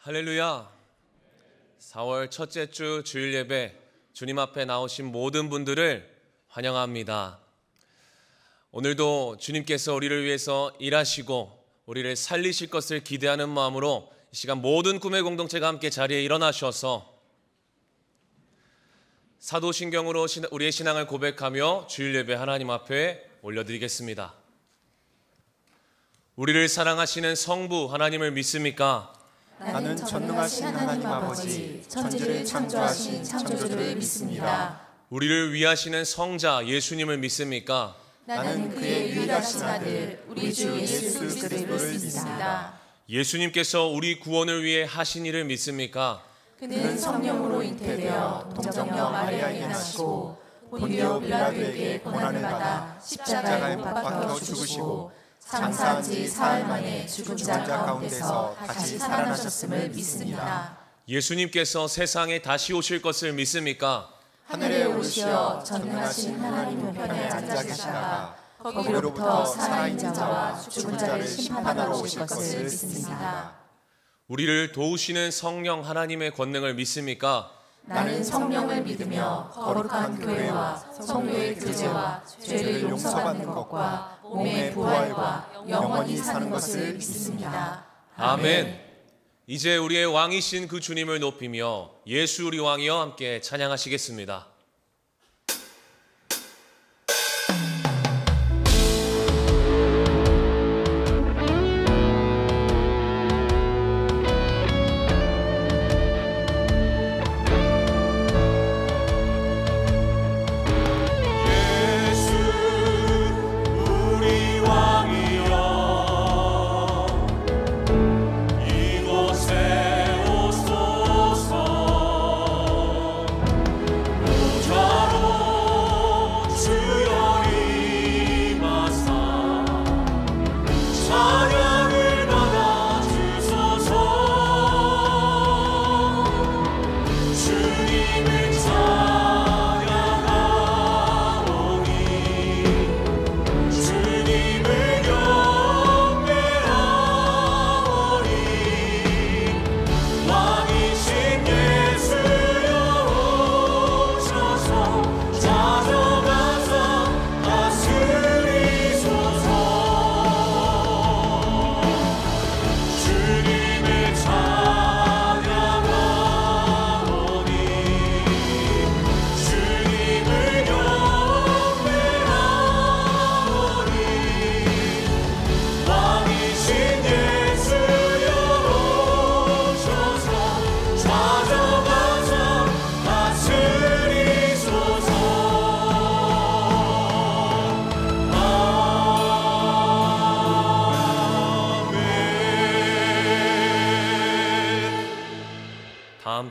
할렐루야. 4월 첫째 주 주일 예배 주님 앞에 나오신 모든 분들을 환영합니다. 오늘도 주님께서 우리를 위해서 일하시고 우리를 살리실 것을 기대하는 마음으로 이 시간 모든 꿈의 공동체가 함께 자리에 일어나셔서 사도신경으로 우리의 신앙을 고백하며 주일 예배 하나님 앞에 올려드리겠습니다. 우리를 사랑하시는 성부 하나님을 믿습니까? 나는 전능하신 하나님 아버지, 천지를 창조하신 창조주를 믿습니다. 우리를 위하시는 성자 예수님을 믿습니까? 나는 그의 유일하신 아들, 우리 주 예수 그리스도를 믿습니다. 예수님께서 우리 구원을 위해 하신 일을 믿습니까? 그는 성령으로 잉태되어 동정녀 마리아에게 나시고 본디오 빌라도에게 고난을 받아 십자가에 못 박혀 죽으시고 장사한 지 사흘 만에 죽은 자 가운데서 다시 살아나셨음을 믿습니다. 예수님께서 세상에 다시 오실 것을 믿습니까? 하늘에 오르시어 전능하신 하나님 우편에 앉아 계시다가 거기로부터 살아있는 자와 죽은 자를 심판하러 오실 것을 믿습니다. 우리를 도우시는 성령 하나님의 권능을 믿습니까? 나는 성령을 믿으며 거룩한 교회와 성도의 교제와 죄를 용서받는 것과 몸의 부활과 영원히 사는 것을 믿습니다. 아멘. 이제 우리의 왕이신 그 주님을 높이며 예수 우리 왕이여 함께 찬양하시겠습니다.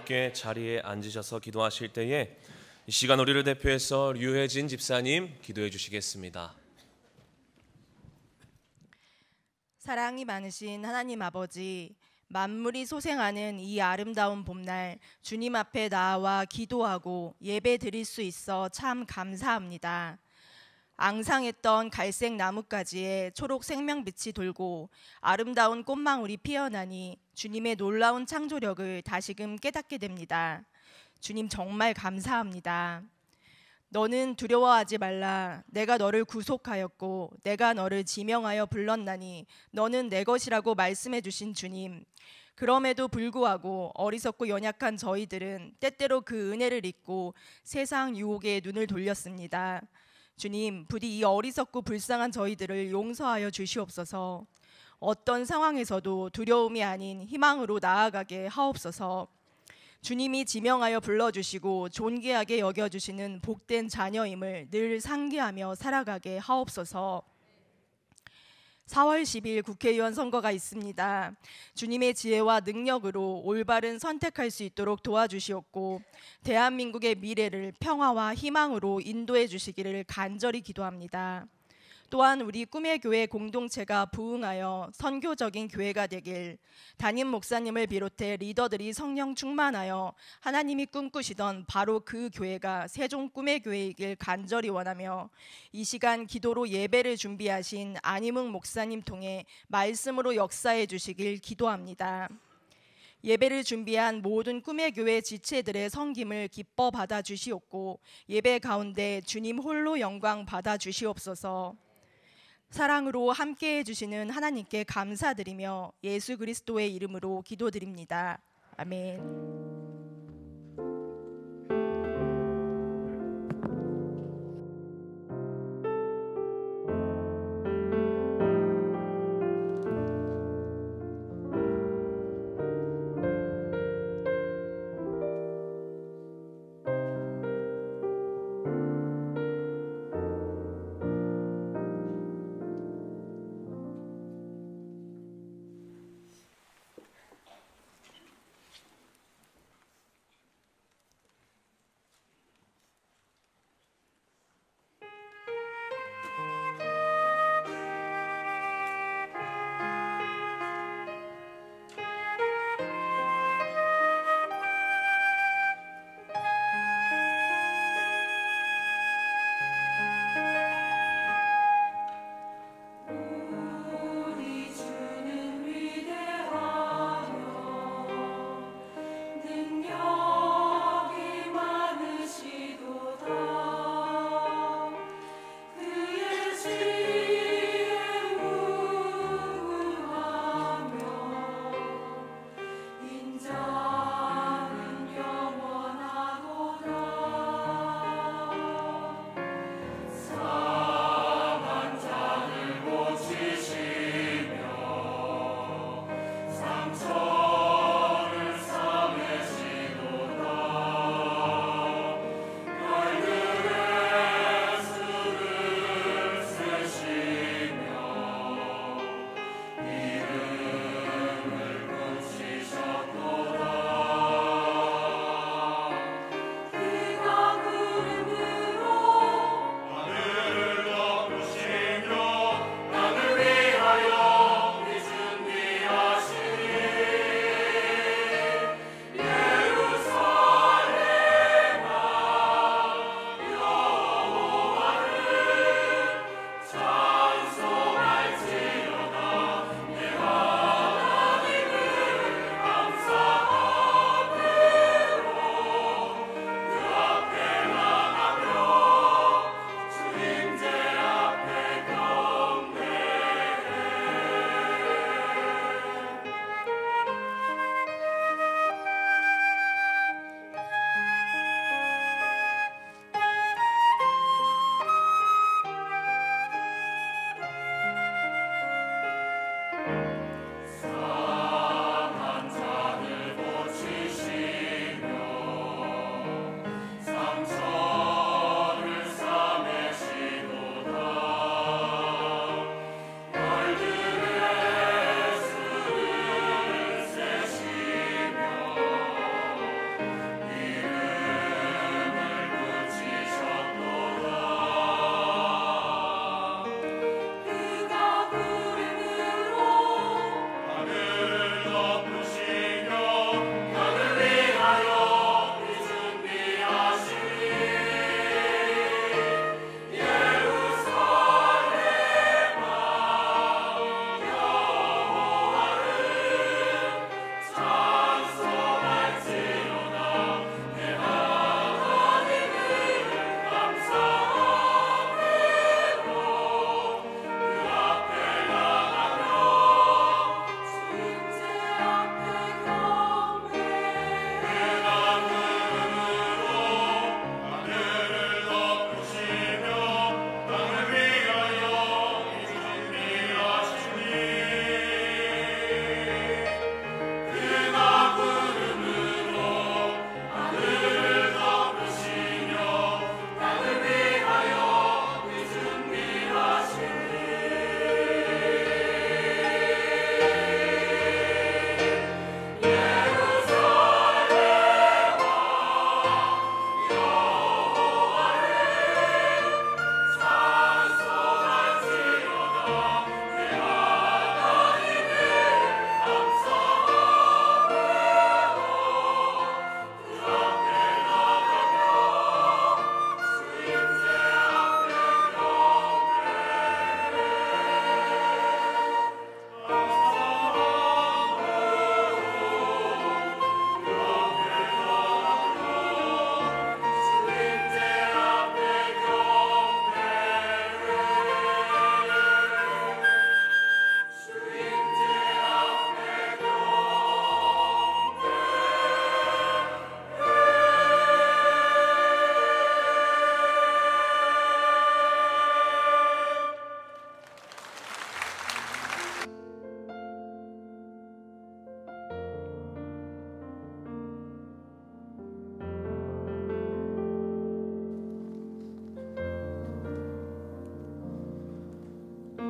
함께 자리에 앉으셔서 기도하실 때에 이 시간 우리를 대표해서 류혜진 집사님 기도해 주시겠습니다. 사랑이 많으신 하나님 아버지, 만물이 소생하는 이 아름다운 봄날 주님 앞에 나와 기도하고 예배 드릴 수 있어 참 감사합니다. 앙상했던 갈색 나뭇가지에 초록 생명빛이 돌고 아름다운 꽃망울이 피어나니 주님의 놀라운 창조력을 다시금 깨닫게 됩니다. 주님 정말 감사합니다. 너는 두려워하지 말라. 내가 너를 구속하였고 내가 너를 지명하여 불렀나니 너는 내 것이라고 말씀해 주신 주님. 그럼에도 불구하고 어리석고 연약한 저희들은 때때로 그 은혜를 잊고 세상 유혹에 눈을 돌렸습니다. 주님, 부디 이 어리석고 불쌍한 저희들을 용서하여 주시옵소서. 어떤 상황에서도 두려움이 아닌 희망으로 나아가게 하옵소서. 주님이 지명하여 불러주시고 존귀하게 여겨주시는 복된 자녀임을 늘 상기하며 살아가게 하옵소서. 4월 10일 국회의원 선거가 있습니다. 주님의 지혜와 능력으로 올바른 선택할 수 있도록 도와주시옵고 대한민국의 미래를 평화와 희망으로 인도해 주시기를 간절히 기도합니다. 또한 우리 꿈의 교회 공동체가 부흥하여 선교적인 교회가 되길, 담임 목사님을 비롯해 리더들이 성령 충만하여 하나님이 꿈꾸시던 바로 그 교회가 세종 꿈의 교회이길 간절히 원하며, 이 시간 기도로 예배를 준비하신 안희묵 목사님 통해 말씀으로 역사해 주시길 기도합니다. 예배를 준비한 모든 꿈의 교회 지체들의 섬김을 기뻐 받아 주시옵고 예배 가운데 주님 홀로 영광 받아 주시옵소서. 사랑으로 함께해 주시는 하나님께 감사드리며 예수 그리스도의 이름으로 기도드립니다. 아멘.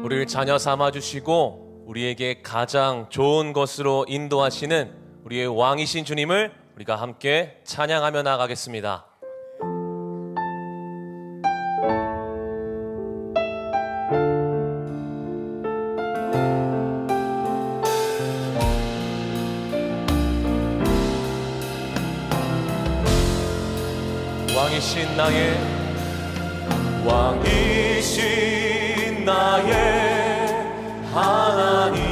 우리를 자녀 삼아주시고 우리에게 가장 좋은 것으로 인도하시는 우리의 왕이신 주님을 우리가 함께 찬양하며 나가겠습니다. 왕이신 나의 하나님,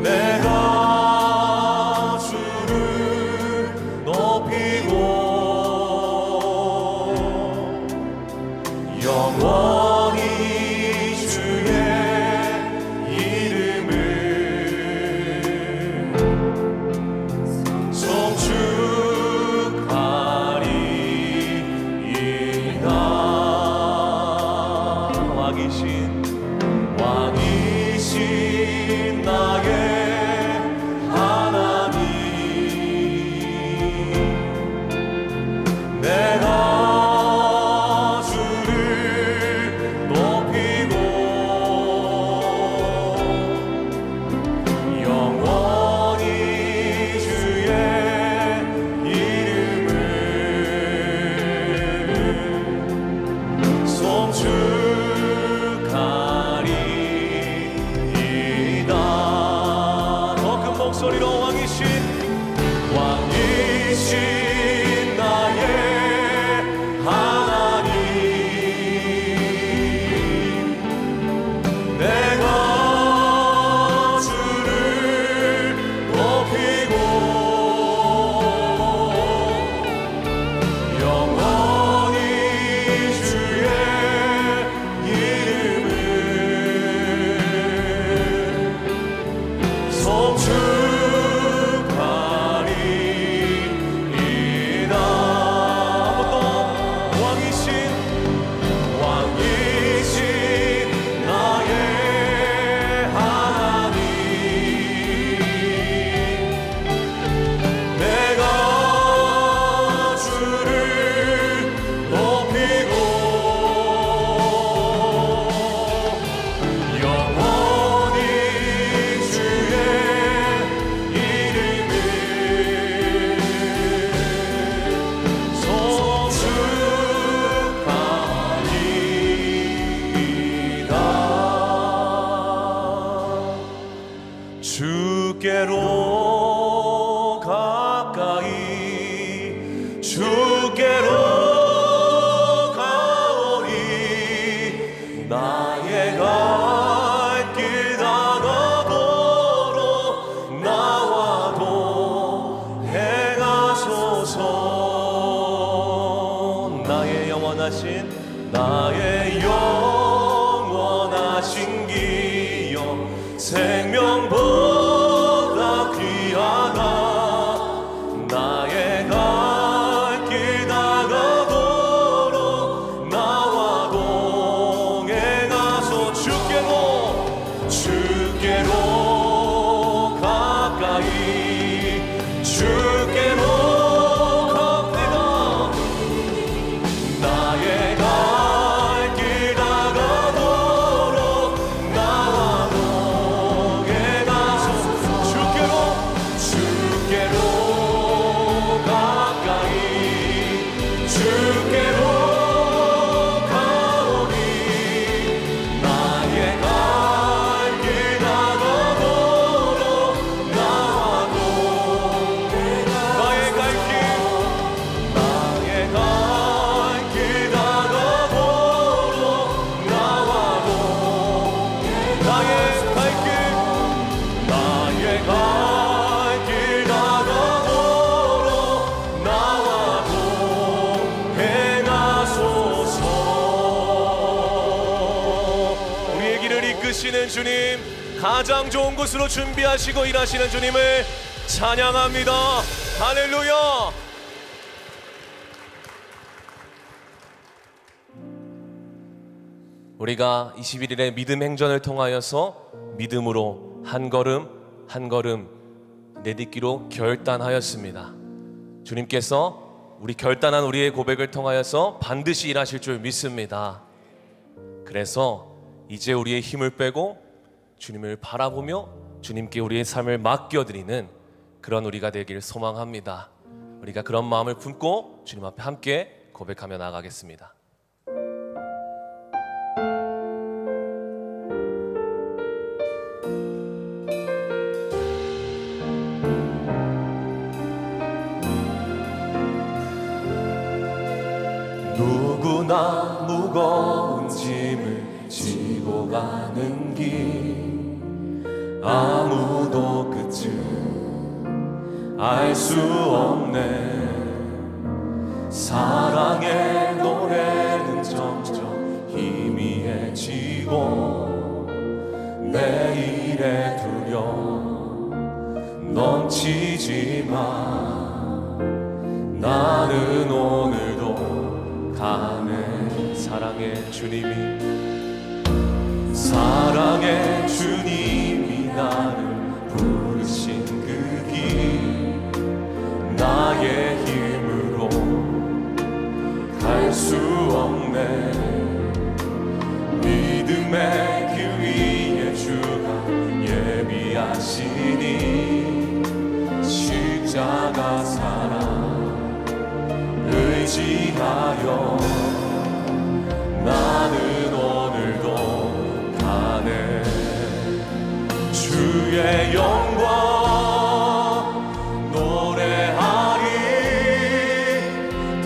내가 주를 높이고 영원히 주의 이름을 송축하리이다. 왕이신 나의 하나님, 내가 주를 높이고 영원히 주의 이름을 송축하리이다. 더 큰 목소리로 왕이신 나의 하나님, 내가 주를 높이고 영원히 주의 이름을 송축하리이다. 한번 더. 왕이신 나의 하나님, 내가 주를 높이고 영원히 주의 이름을 송축하리이다. 주께로 가까이, 주께로 가오리. 나의 갈 길 다가도록 나와도 행하소서. 나의 영원하신 기여 생명보다 귀하다. 나의 갈 길 다가도록 나와도 행하소. 주께로 가까이, 주께로 가까이다. 나의 갈 길 다가도록 나와도 행하소. 주께로 가까이, 주께로 가오리. 나의 갈 길 다가도록 나와도 나의 갈 길 다가도록 나와도 나의 갈 길 다가도록 나와도 행하소서. 우리의 길을 이끄시는 주님, 가장 좋은 곳으로 준비하시고 일하시는 주님을 찬양합니다. 할렐루야. 우리가 21일의 믿음 행전을 통하여서 믿음으로 한 걸음 한 걸음 내딛기로 결단하였습니다. 주님께서 우리 결단한 우리의 고백을 통하여서 반드시 일하실 줄 믿습니다. 그래서 이제 우리의 힘을 빼고 주님을 바라보며 주님께 우리의 삶을 맡겨드리는 그런 우리가 되길 소망합니다. 우리가 그런 마음을 품고 주님 앞에 함께 고백하며 나아가겠습니다. 누구나 무거운 짐을 지고 가는 길, 아무도 끝을 알 수 없네. 사랑의 노래는 점점 희미해지고 내일의 두려움 넘치지만 나는 오늘도 가네. 사랑의 주님이 나를 부르신 그 길, 나의 힘으로 갈 수 없네. 믿음의 길 위에 주가 예비하시니 십자가 사랑 의지하여 나는 오늘도 가네. 주의 영광 노래하리.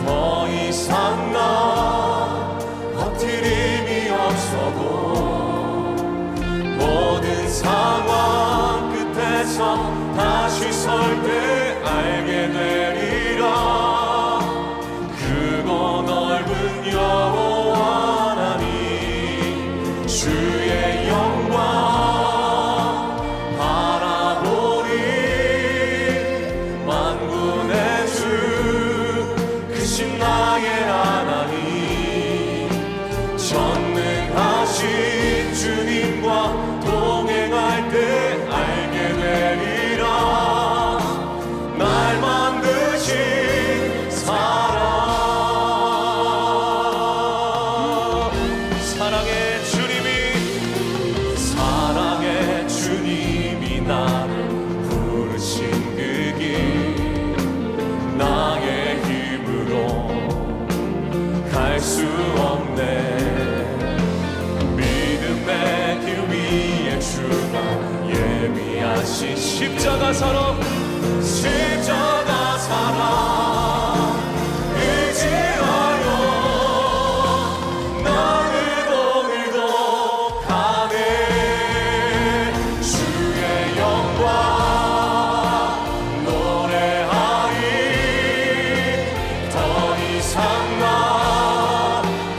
더 이상 나 버틸 힘이 없어도 모든 상황 끝에서 다시 설 때 알게 되리라. 그거 넓은 여호와 하나님 주의 영광 나의 하나님, 전능하신 주님과 동행할 때 알게 되리라. 날 만드신 사랑의 주님이 나를 부르신 그 길, 나의 갈 수 없네. 믿음의 길 위에 주가 예비하신 십자가 사랑 의지하여 나는 오늘도 가네. 주의 영광 노래하리. 더 이상 나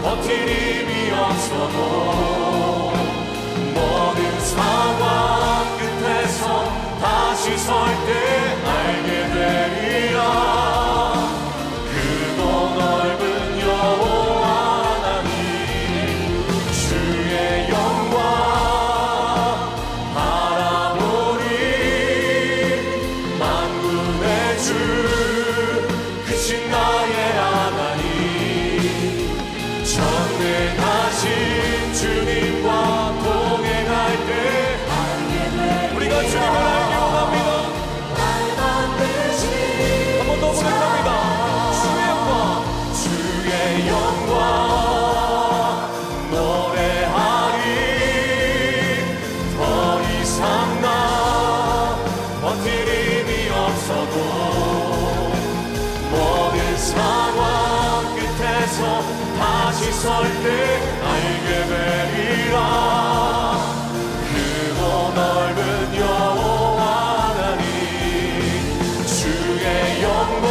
버틸 힘이 없어도 모든 상황 끝에서 다시 설 때 알게 되리라. 크고 넓은 여호와 하나님 주의 영광 바라보리. 만군의 주 크신 나의 하나님, 전능하신 주님과 동행할 때 우리가 주님을 알게 원합니다. 한 번 더 고백합니다. 주의 영광 노래하리. 더 이상 나 버틸 힘이 없어도 모든 상황 끝에서 다시 설 때 알게 되리라. 크고 넓은 여호와 하나님 주의 영광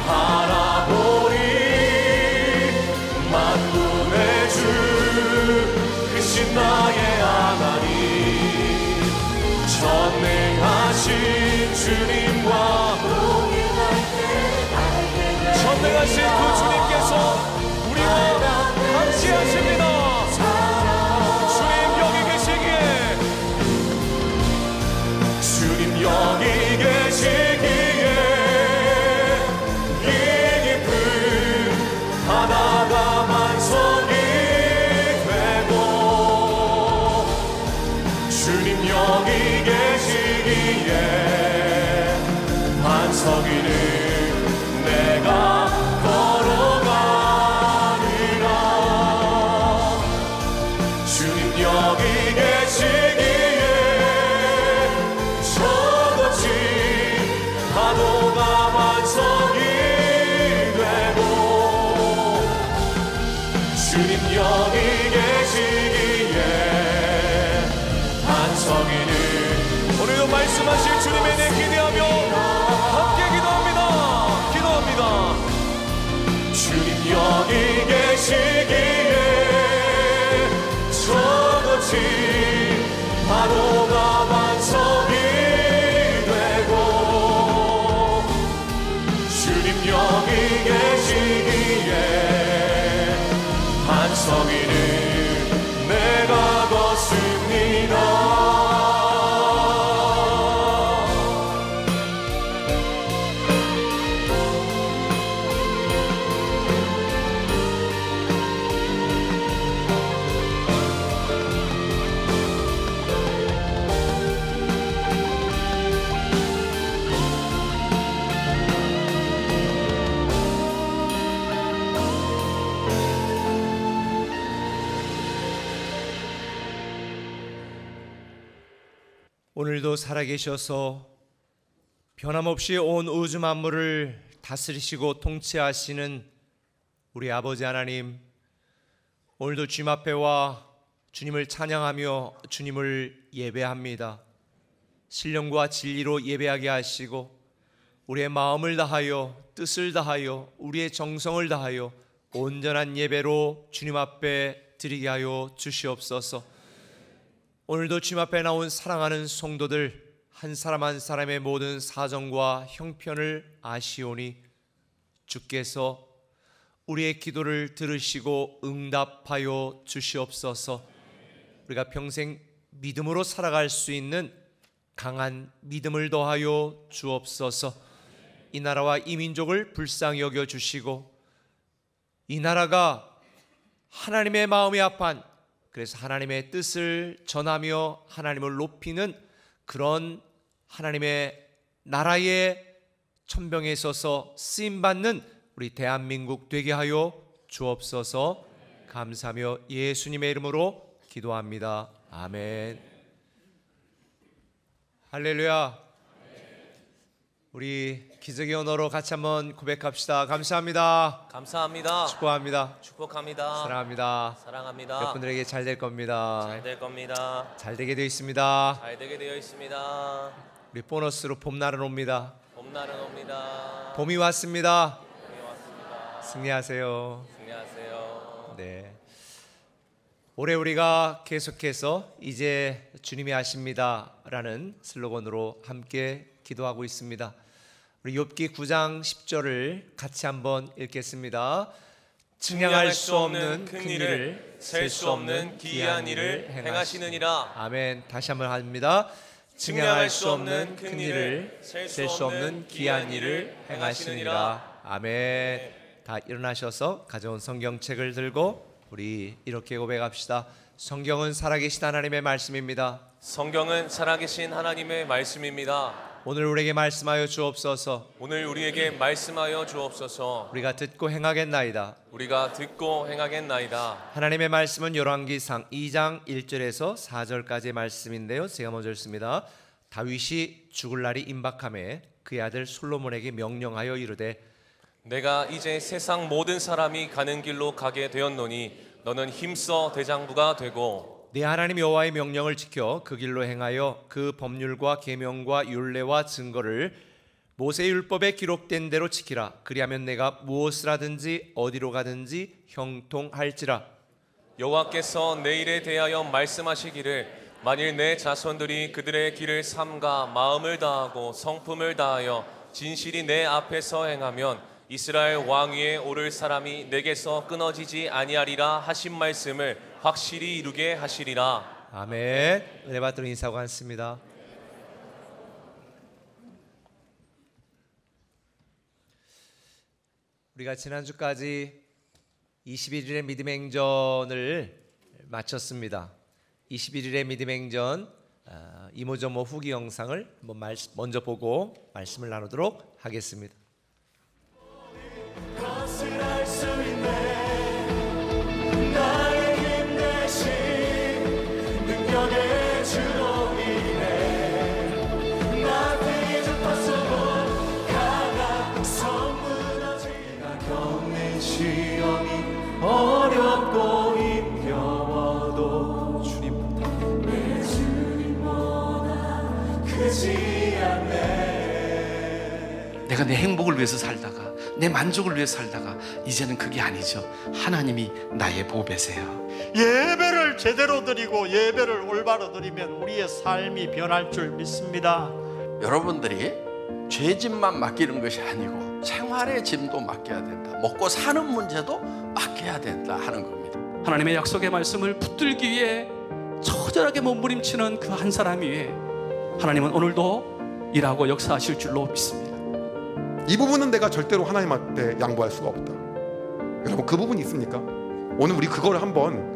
바라보리. 만군의 주 크신 나의 하나님, 전능하신 주님과 전능하신 그 주님께서 우리와 같이 하십니다. 주님 여기 계시기에, 주님 여기 계시기에 이 깊은 바다가 만성이 여기 계시기에 반석 위를 내가 걸어가리라. 주님 여기 계시기에 저같이 파도가 반석이 되고 주님 여기 계시기에 반석 위를 오늘도 말씀하실 주님에 대해 기대하며 함께 기도합니다. 주님 여기 계시기에 저같이 파도가 반석이 되고 주님 여기 계시기에 반석 위를 내가 걷습니다. 오늘도 살아계셔서 변함없이 온 우주 만물을 다스리시고 통치하시는 우리 아버지 하나님, 오늘도 주님 앞에 와 주님을 찬양하며 주님을 예배합니다. 신령과 진리로 예배하게 하시고 우리의 마음을 다하여 뜻을 다하여 우리의 정성을 다하여 온전한 예배로 주님 앞에 드리게 하여 주시옵소서. 오늘도 주님 앞에 나온 사랑하는 성도들 한 사람 한 사람의 모든 사정과 형편을 아시오니 주께서 우리의 기도를 들으시고 응답하여 주시옵소서. 우리가 평생 믿음으로 살아갈 수 있는 강한 믿음을 더하여 주옵소서. 이 나라와 이 민족을 불쌍히 여겨 주시고 이 나라가 하나님의 마음이 합한, 그래서 하나님의 뜻을 전하며 하나님을 높이는 그런 하나님의 나라의 천병에 서서 쓰임받는 우리 대한민국 되게 하여 주옵소서. 감사하며 예수님의 이름으로 기도합니다. 아멘. 할렐루야. 우리 기적의 언어로 같이 한번 고백합시다. 감사합니다. 감사합니다. 축복합니다. 축복합니다. 사랑합니다. 사랑합니다. 여러분들에게 잘 될 겁니다. 잘 될 겁니다. 잘 되게 되어 있습니다. 잘 되게 되어 있습니다. 우리 보너스로 봄날은 옵니다. 봄날은 옵니다. 봄이 왔습니다. 봄이 왔습니다. 승리하세요. 승리하세요. 네. 올해 우리가 계속해서 이제 주님이 하십니다라는 슬로건으로 함께 기도하고 있습니다. 우리 욥기 9장 10절을 같이 한번 읽겠습니다. 증량할 수 없는 큰 일을, 셀 수 없는 기이한 일을 행하시느니라. 아멘. 다시 한번 합니다. 증량할 수 없는 큰 일을, 셀 수 없는 기이한 일을 행하시느니라. 아멘. 다 일어나셔서 가져온 성경책을 들고 우리 이렇게 고백합시다. 성경은 살아계신 하나님의 말씀입니다. 성경은 살아계신 하나님의 말씀입니다. 오늘 우리에게 말씀하여 주옵소서. 오늘 우리에게 말씀하여 주옵소서. 우리가 듣고 행하겠나이다. 우리가 듣고 행하겠나이다. 하나님의 말씀은 열왕기상 2장 1절에서 4절까지의 말씀인데요, 제가 먼저 읽습니다. 다윗이 죽을 날이 임박하매 그의 아들 솔로몬에게 명령하여 이르되 내가 이제 세상 모든 사람이 가는 길로 가게 되었노니 너는 힘써 대장부가 되고 네 하나님 여호와의 명령을 지켜 그 길로 행하여 그 법률과 계명과 율례와 증거를 모세의 율법에 기록된 대로 지키라. 그리하면 내가 무엇을 하든지 어디로 가든지 형통할지라. 여호와께서 내 일에 대하여 말씀하시기를 만일 내 자손들이 그들의 길을 삼가 마음을 다하고 성품을 다하여 진실이 내 앞에서 행하면 이스라엘 왕 위에 오를 사람이 내게서 끊어지지 아니하리라 하신 말씀을 확실히 이루게 하시리라. 아멘. 은혜 받도록 인사하고 앉습니다. 우리가 지난주까지 21일의 믿음의 행전을 마쳤습니다. 21일의 믿음의 행전 이모저모 후기 영상을 한번 먼저 보고 말씀을 나누도록 하겠습니다. 것을 알 수 있네. 나의 힘 대신 능력의 주동이네. 나 등이 좁았어도 강한 성 무너지. 내가 겪는 시험이 어렵고 힘겨워도 내 주님보다 크지 않네. 내가 내 행복을 위해서 살다가 내 만족을 위해서 살다가 이제는 그게 아니죠. 하나님이 나의 보배세요. 예배를 제대로 드리고 예배를 올바로 드리면 우리의 삶이 변할 줄 믿습니다. 여러분들이 죄짐만 맡기는 것이 아니고 생활의 짐도 맡겨야 된다. 먹고 사는 문제도 맡겨야 된다 하는 겁니다. 하나님의 약속의 말씀을 붙들기 위해 처절하게 몸부림치는 그 한 사람 위에 하나님은 오늘도 일하고 역사하실 줄로 믿습니다. 이 부분은 내가 절대로 하나님한테 양보할 수가 없다. 여러분, 그 부분이 있습니까? 오늘 우리 그걸 한번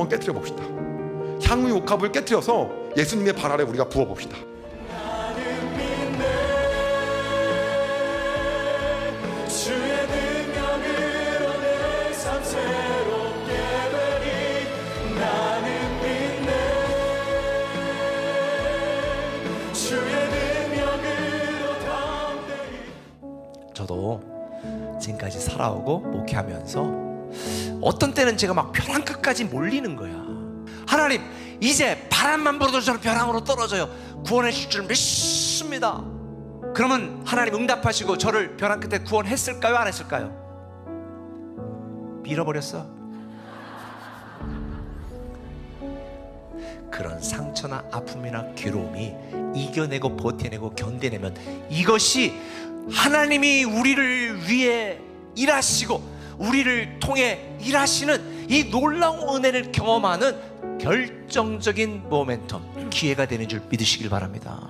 깨트려 봅시다. 향유 옥합을 깨트려서 예수님의 발 아래 우리가 부어 봅시다. 주의 능력으로 내 삶 새롭게 되리. 나는 믿네. 주의 능력으로 담대히. 저도 지금까지 살아오고 목회하면서 어떤 때는 제가 막 벼랑 끝까지 몰리는 거야. 하나님, 이제 바람만 불어도 저는 벼랑으로 떨어져요. 구원해 주실 줄 믿습니다. 그러면 하나님 응답하시고 저를 벼랑 끝에 구원했을까요? 안 했을까요? 밀어버렸어. 그런 상처나 아픔이나 괴로움이 이겨내고 버텨내고 견뎌내면 이것이 하나님이 우리를 위해 일하시고 우리를 통해 일하시는 이 놀라운 은혜를 경험하는 결정적인 모멘텀, 기회가 되는 줄 믿으시길 바랍니다.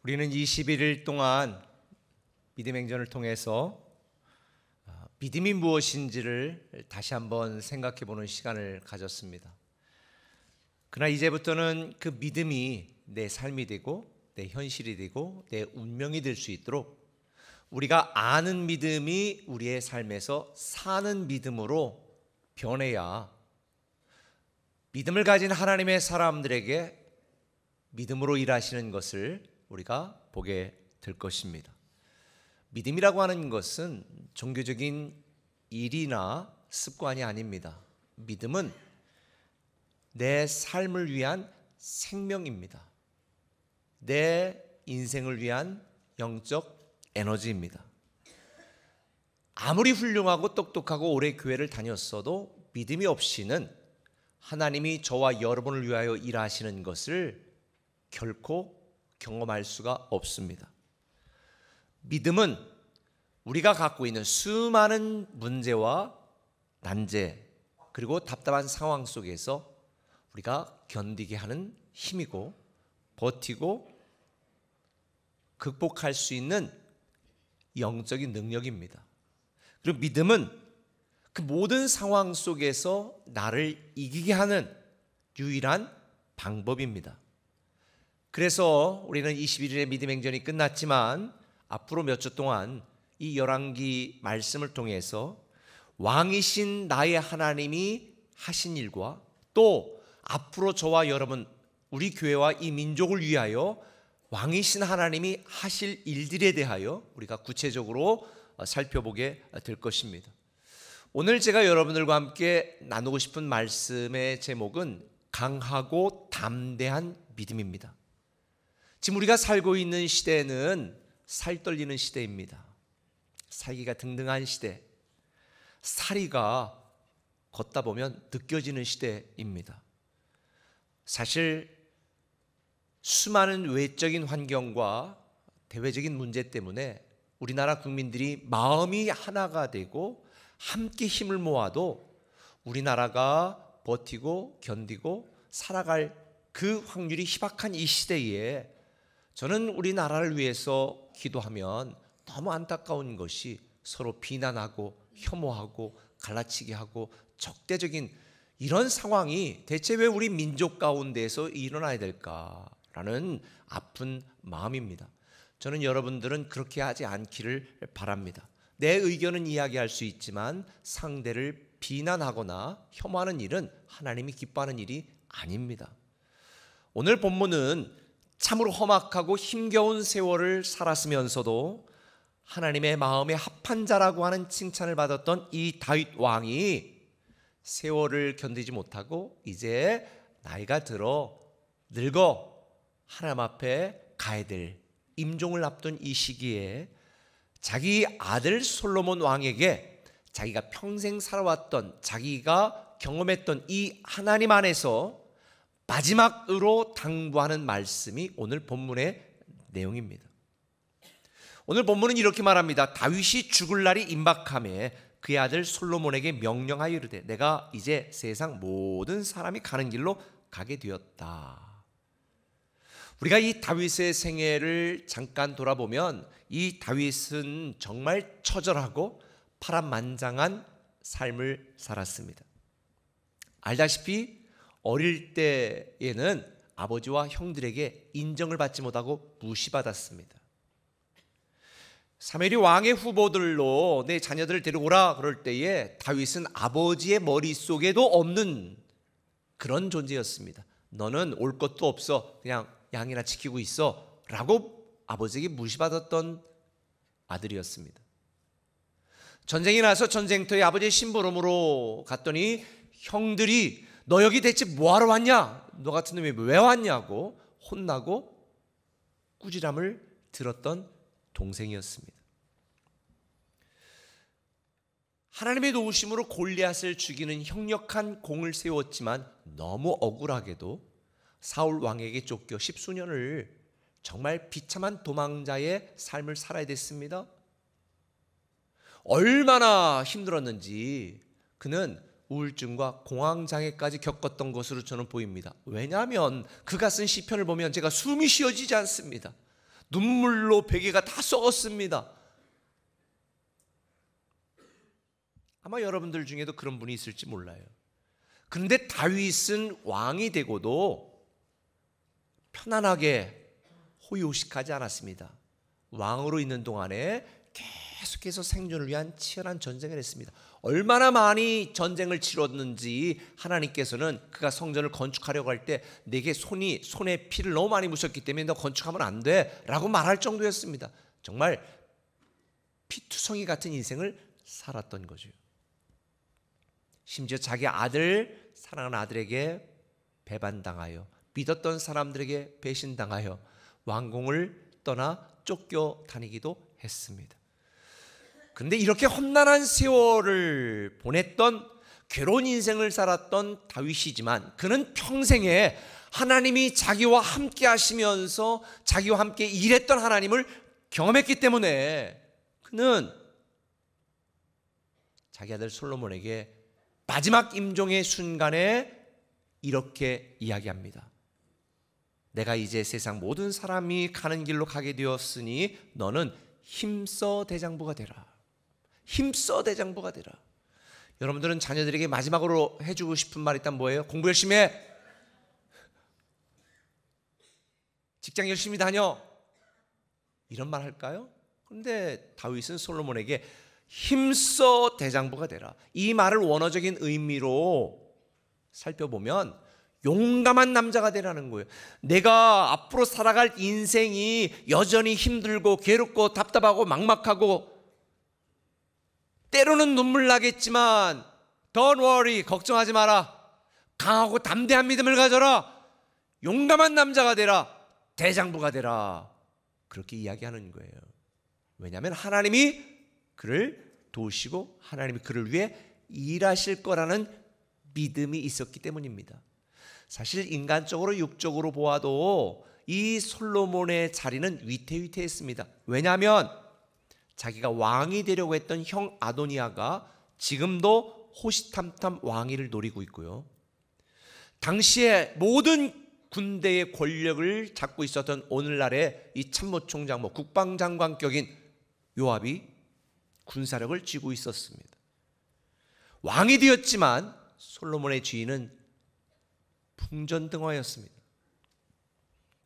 우리는 21일 동안 믿음 행전을 통해서 믿음이 무엇인지를 다시 한번 생각해 보는 시간을 가졌습니다. 그러나 이제부터는 그 믿음이 내 삶이 되고 내 현실이 되고 내 운명이 될 수 있도록 우리가 아는 믿음이 우리의 삶에서 사는 믿음으로 변해야 믿음을 가진 하나님의 사람들에게 믿음으로 일하시는 것을 우리가 보게 될 것입니다. 믿음이라고 하는 것은 종교적인 일이나 습관이 아닙니다. 믿음은 내 삶을 위한 생명입니다. 내 인생을 위한 영적 에너지입니다. 아무리 훌륭하고 똑똑하고 오래 교회를 다녔어도 믿음이 없이는 하나님이 저와 여러분을 위하여 일하시는 것을 결코 경험할 수가 없습니다. 믿음은 우리가 갖고 있는 수많은 문제와 난제 그리고 답답한 상황 속에서 우리가 견디게 하는 힘이고 버티고 극복할 수 있는 영적인 능력입니다. 그리고 믿음은 그 모든 상황 속에서 나를 이기게 하는 유일한 방법입니다. 그래서 우리는 21일의 믿음 행전이 끝났지만 앞으로 몇 주 동안 이 열왕기 말씀을 통해서 왕이신 나의 하나님이 하신 일과 또 앞으로 저와 여러분, 우리 교회와 이 민족을 위하여 왕이신 하나님이 하실 일들에 대하여 우리가 구체적으로 살펴보게 될 것입니다. 오늘 제가 여러분들과 함께 나누고 싶은 말씀의 제목은 강하고 담대한 믿음입니다. 지금 우리가 살고 있는 시대는 살 떨리는 시대입니다. 살기가 등등한 시대, 살이가 걷다 보면 느껴지는 시대입니다. 사실 수많은 외적인 환경과 대외적인 문제 때문에 우리나라 국민들이 마음이 하나가 되고 함께 힘을 모아도 우리나라가 버티고 견디고 살아갈 그 확률이 희박한 이 시대에 저는 우리나라를 위해서 기도하면 너무 안타까운 것이 서로 비난하고 혐오하고 갈라치기 하고 적대적인 이런 상황이 대체 왜 우리 민족 가운데에서 일어나야 될까라는 아픈 마음입니다. 저는 여러분들은 그렇게 하지 않기를 바랍니다. 내 의견은 이야기할 수 있지만 상대를 비난하거나 혐오하는 일은 하나님이 기뻐하는 일이 아닙니다. 오늘 본문은 참으로 험악하고 힘겨운 세월을 살았으면서도 하나님의 마음에 합한 자라고 하는 칭찬을 받았던 이 다윗 왕이 세월을 견디지 못하고 이제 나이가 들어 늙어 하나님 앞에 가야 될 임종을 앞둔 이 시기에 자기 아들 솔로몬 왕에게 자기가 평생 살아왔던 자기가 경험했던 이 하나님 안에서 마지막으로 당부하는 말씀이 오늘 본문의 내용입니다. 오늘 본문은 이렇게 말합니다. 다윗이 죽을 날이 임박하매 그의 아들 솔로몬에게 명령하여 이르되 내가 이제 세상 모든 사람이 가는 길로 가게 되었다. 우리가 이 다윗의 생애를 잠깐 돌아보면 이 다윗은 정말 처절하고 파란만장한 삶을 살았습니다. 알다시피 어릴 때에는 아버지와 형들에게 인정을 받지 못하고 무시받았습니다. 사무엘이 왕의 후보들로 내 자녀들을 데려오라 그럴 때에 다윗은 아버지의 머릿속에도 없는 그런 존재였습니다. 너는 올 것도 없어, 그냥 양이나 지키고 있어 라고 아버지에게 무시받았던 아들이었습니다. 전쟁이 나서 전쟁터에 아버지의 심부름으로 갔더니 형들이 너 여기 대체 뭐하러 왔냐, 너 같은 놈이 왜 왔냐고 혼나고 꾸지람을 들었던 동생이었습니다. 하나님의 도우심으로 골리앗을 죽이는 형력한 공을 세웠지만 너무 억울하게도 사울 왕에게 쫓겨 십수년을 정말 비참한 도망자의 삶을 살아야 됐습니다. 얼마나 힘들었는지 그는 우울증과 공황장애까지 겪었던 것으로 저는 보입니다. 왜냐하면 그가 쓴 시편을 보면 제가 숨이 쉬어지지 않습니다. 눈물로 베개가 다 썩었습니다. 아마 여러분들 중에도 그런 분이 있을지 몰라요. 그런데 다윗은 왕이 되고도 편안하게 호의호식하지 않았습니다. 왕으로 있는 동안에 계속해서 생존을 위한 치열한 전쟁을 했습니다. 얼마나 많이 전쟁을 치렀는지 하나님께서는 그가 성전을 건축하려고 할 때 내게 손에 피를 너무 많이 묻혔기 때문에 너 건축하면 안 돼 라고 말할 정도였습니다. 정말 피투성이 같은 인생을 살았던 거죠. 심지어 자기 아들, 사랑하는 아들에게 배반당하여 믿었던 사람들에게 배신당하여 왕궁을 떠나 쫓겨 다니기도 했습니다. 그런데 이렇게 험난한 세월을 보냈던 괴로운 인생을 살았던 다윗이지만 그는 평생에 하나님이 자기와 함께 하시면서 자기와 함께 일했던 하나님을 경험했기 때문에 그는 자기 아들 솔로몬에게 마지막 임종의 순간에 이렇게 이야기합니다. 내가 이제 세상 모든 사람이 가는 길로 가게 되었으니 너는 힘써 대장부가 되라. 힘써 대장부가 되라. 여러분들은 자녀들에게 마지막으로 해주고 싶은 말이 있다면 뭐예요? 공부 열심히 해. 직장 열심히 다녀. 이런 말 할까요? 그런데 다윗은 솔로몬에게 힘써 대장부가 되라. 이 말을 원어적인 의미로 살펴보면 용감한 남자가 되라는 거예요. 내가 앞으로 살아갈 인생이 여전히 힘들고 괴롭고 답답하고 막막하고 때로는 눈물 나겠지만 Don't worry, 걱정하지 마라. 강하고 담대한 믿음을 가져라. 용감한 남자가 되라. 대장부가 되라. 그렇게 이야기하는 거예요. 왜냐하면 하나님이 그를 도우시고 하나님이 그를 위해 일하실 거라는 믿음이 있었기 때문입니다. 사실 인간적으로 육적으로 보아도 이 솔로몬의 자리는 위태위태했습니다. 왜냐하면 자기가 왕이 되려고 했던 형 아도니아가 지금도 호시탐탐 왕위를 노리고 있고요. 당시에 모든 군대의 권력을 잡고 있었던 오늘날의 이 참모총장, 국방장관격인 요압이 군사력을 쥐고 있었습니다. 왕이 되었지만 솔로몬의 주인은 풍전등화였습니다.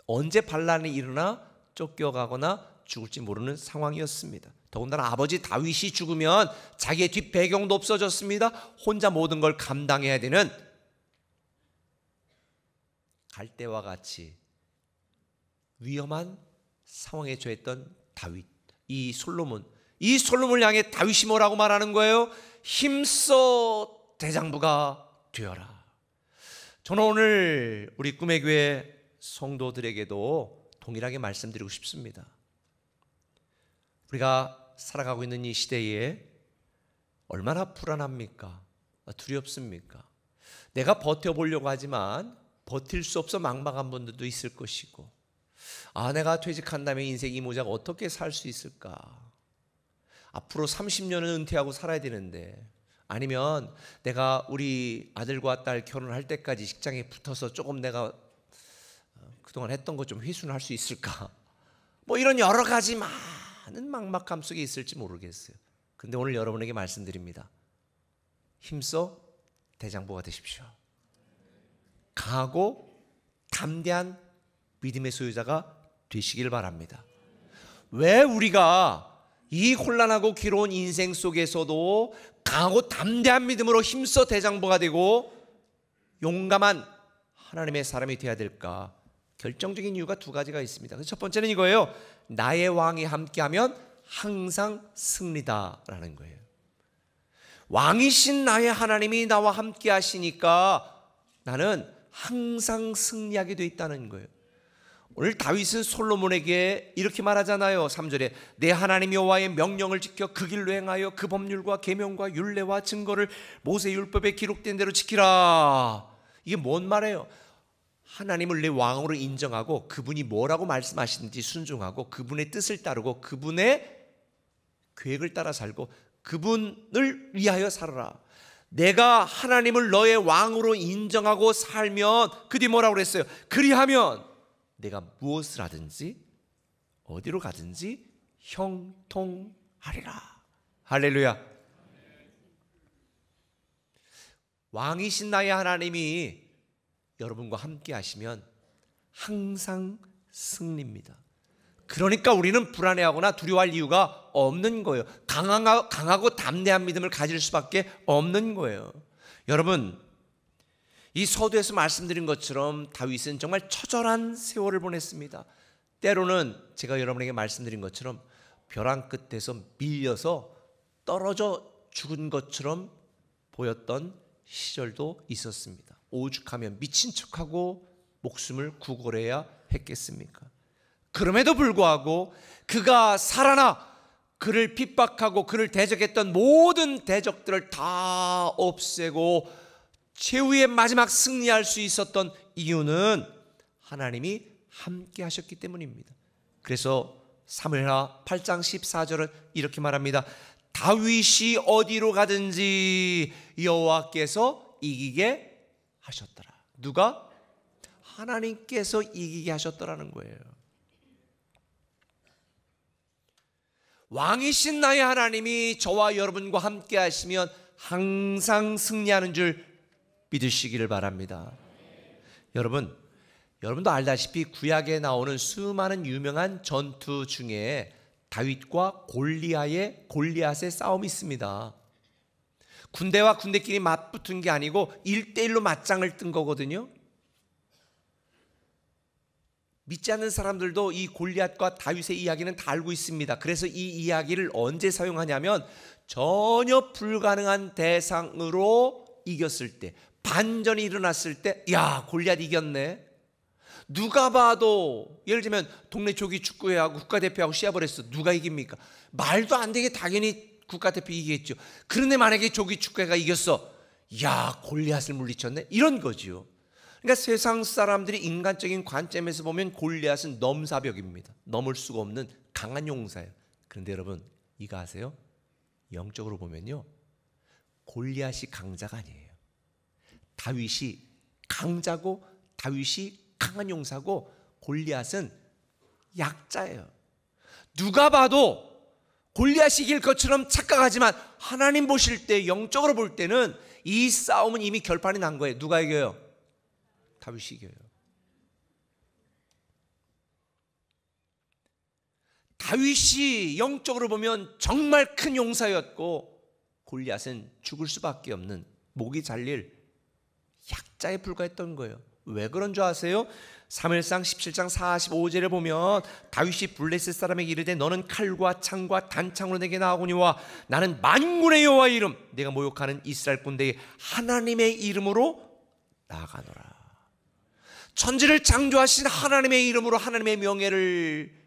언제 반란이 일어나 쫓겨가거나 죽을지 모르는 상황이었습니다. 더군다나 아버지 다윗이 죽으면 자기의 뒷배경도 없어졌습니다. 혼자 모든 걸 감당해야 되는 갈대와 같이 위험한 상황에 처했던 다윗, 이 솔로몬을 향해 다윗이 뭐라고 말하는 거예요? 힘써 대장부가 되어라. 저는 오늘 우리 꿈의 교회 성도들에게도 동일하게 말씀드리고 싶습니다. 우리가 살아가고 있는 이 시대에 얼마나 불안합니까? 두렵습니까? 내가 버텨보려고 하지만 버틸 수 없어 막막한 분들도 있을 것이고, 내가 퇴직한 다음에 인생 이 모자가 어떻게 살 수 있을까? 앞으로 30년은 은퇴하고 살아야 되는데, 아니면 내가 우리 아들과 딸 결혼할 때까지 직장에 붙어서 조금 내가 그동안 했던 것 좀 회수할 수 있을까? 이런 여러 가지 많은 막막함 속에 있을지 모르겠어요. 근데 오늘 여러분에게 말씀드립니다. 힘써 대장부가 되십시오. 강하고 담대한 믿음의 소유자가 되시길 바랍니다. 왜 우리가 이 혼란하고 괴로운 인생 속에서도 강하고 담대한 믿음으로 힘써 대장부가 되고 용감한 하나님의 사람이 되어야 될까? 결정적인 이유가 두 가지가 있습니다. 첫 번째는 이거예요. 나의 왕이 함께하면 항상 승리다라는 거예요. 왕이신 나의 하나님이 나와 함께 하시니까 나는 항상 승리하게 돼 있다는 거예요. 오늘 다윗은 솔로몬에게 이렇게 말하잖아요. 3절에 내 하나님 여호와의 명령을 지켜 그 길로 행하여 그 법률과 계명과 율례와 증거를 모세 율법에 기록된 대로 지키라. 이게 뭔 말이에요? 하나님을 내 왕으로 인정하고 그분이 뭐라고 말씀하시는지 순종하고 그분의 뜻을 따르고 그분의 계획을 따라 살고 그분을 위하여 살아라. 내가 하나님을 너의 왕으로 인정하고 살면 그 뒤 뭐라고 그랬어요? 그리하면 내가 무엇을 하든지 어디로 가든지 형통하리라. 할렐루야. 왕이신 나의 하나님이 여러분과 함께 하시면 항상 승리입니다. 그러니까 우리는 불안해하거나 두려워할 이유가 없는 거예요. 강하고 담대한 믿음을 가질 수밖에 없는 거예요. 여러분, 이 서두에서 말씀드린 것처럼 다윗은 정말 처절한 세월을 보냈습니다. 때로는 제가 여러분에게 말씀드린 것처럼 벼랑 끝에서 밀려서 떨어져 죽은 것처럼 보였던 시절도 있었습니다. 오죽하면 미친 척하고 목숨을 구걸해야 했겠습니까? 그럼에도 불구하고 그가 살아나 그를 핍박하고 그를 대적했던 모든 대적들을 다 없애고 최후의 마지막 승리할 수 있었던 이유는 하나님이 함께 하셨기 때문입니다. 그래서 사무엘하 8장 14절은 이렇게 말합니다. 다윗이 어디로 가든지 여호와께서 이기게 하셨더라. 누가? 하나님께서 이기게 하셨더라는 거예요. 왕이신 나의 하나님이 저와 여러분과 함께 하시면 항상 승리하는 줄 믿으시기를 바랍니다. 여러분도 알다시피 구약에 나오는 수많은 유명한 전투 중에 다윗과 골리앗의 싸움이 있습니다. 군대와 군대끼리 맞붙은 게 아니고 1대1로 맞짱을 뜬 거거든요. 믿지 않는 사람들도 이 골리앗과 다윗의 이야기는 다 알고 있습니다. 그래서 이 이야기를 언제 사용하냐면 전혀 불가능한 대상으로 이겼을 때, 반전이 일어났을 때, 야, 골리앗 이겼네. 누가 봐도 예를 들면 동네 조기 축구회하고 국가대표하고 시합을 했어. 누가 이깁니까? 말도 안 되게 당연히 국가대표 이기겠죠. 그런데 만약에 조기 축구회가 이겼어. 야, 골리앗을 물리쳤네. 이런 거죠. 그러니까 세상 사람들이 인간적인 관점에서 보면 골리앗은 넘사벽입니다. 넘을 수가 없는 강한 용사예요. 그런데 여러분 이거 아세요? 영적으로 보면요, 골리앗이 강자가 아니에요. 다윗이 강자고 다윗이 강한 용사고 골리앗은 약자예요. 누가 봐도 골리앗이 이길 것처럼 착각하지만 하나님 보실 때, 영적으로 볼 때는 이 싸움은 이미 결판이 난 거예요. 누가 이겨요? 다윗이 이겨요. 다윗이 영적으로 보면 정말 큰 용사였고 골리앗은 죽을 수밖에 없는 목이 잘릴 약자에 불과했던 거예요. 왜 그런 줄 아세요? 사무엘상 17장 45절에 보면 다윗이 블레셋 사람에게 이르되 너는 칼과 창과 단창으로 내게 나아오니와 나는 만군의 여호와의 이름 내가 모욕하는 이스라엘 군대의 하나님의 이름으로 나아가노라. 천지를 창조하신 하나님의 이름으로 하나님의 명예를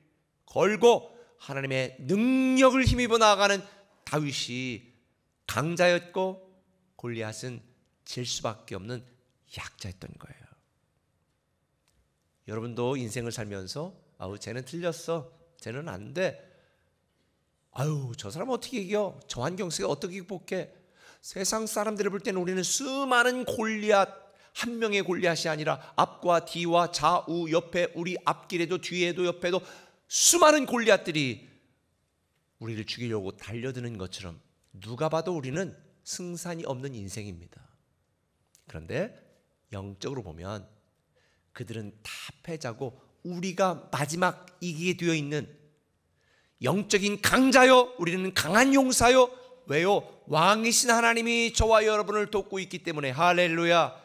걸고 하나님의 능력을 힘입어 나아가는 다윗이 강자였고 골리앗은 질 수밖에 없는 약자였던 거예요. 여러분도 인생을 살면서 아우 쟤는 틀렸어, 쟤는 안 돼, 아유 저 사람 어떻게 이겨, 저 환경 속에 어떻게 극복해. 세상 사람들을 볼 때는 우리는 수많은 골리앗, 한 명의 골리앗이 아니라 앞과 뒤와 좌우 옆에, 우리 앞길에도 뒤에도 옆에도 수많은 골리앗들이 우리를 죽이려고 달려드는 것처럼 누가 봐도 우리는 승산이 없는 인생입니다. 그런데 영적으로 보면 그들은 다 패자고 우리가 마지막 이기게 되어 있는 영적인 강자요, 우리는 강한 용사요. 왜요? 왕이신 하나님이 저와 여러분을 돕고 있기 때문에. 할렐루야.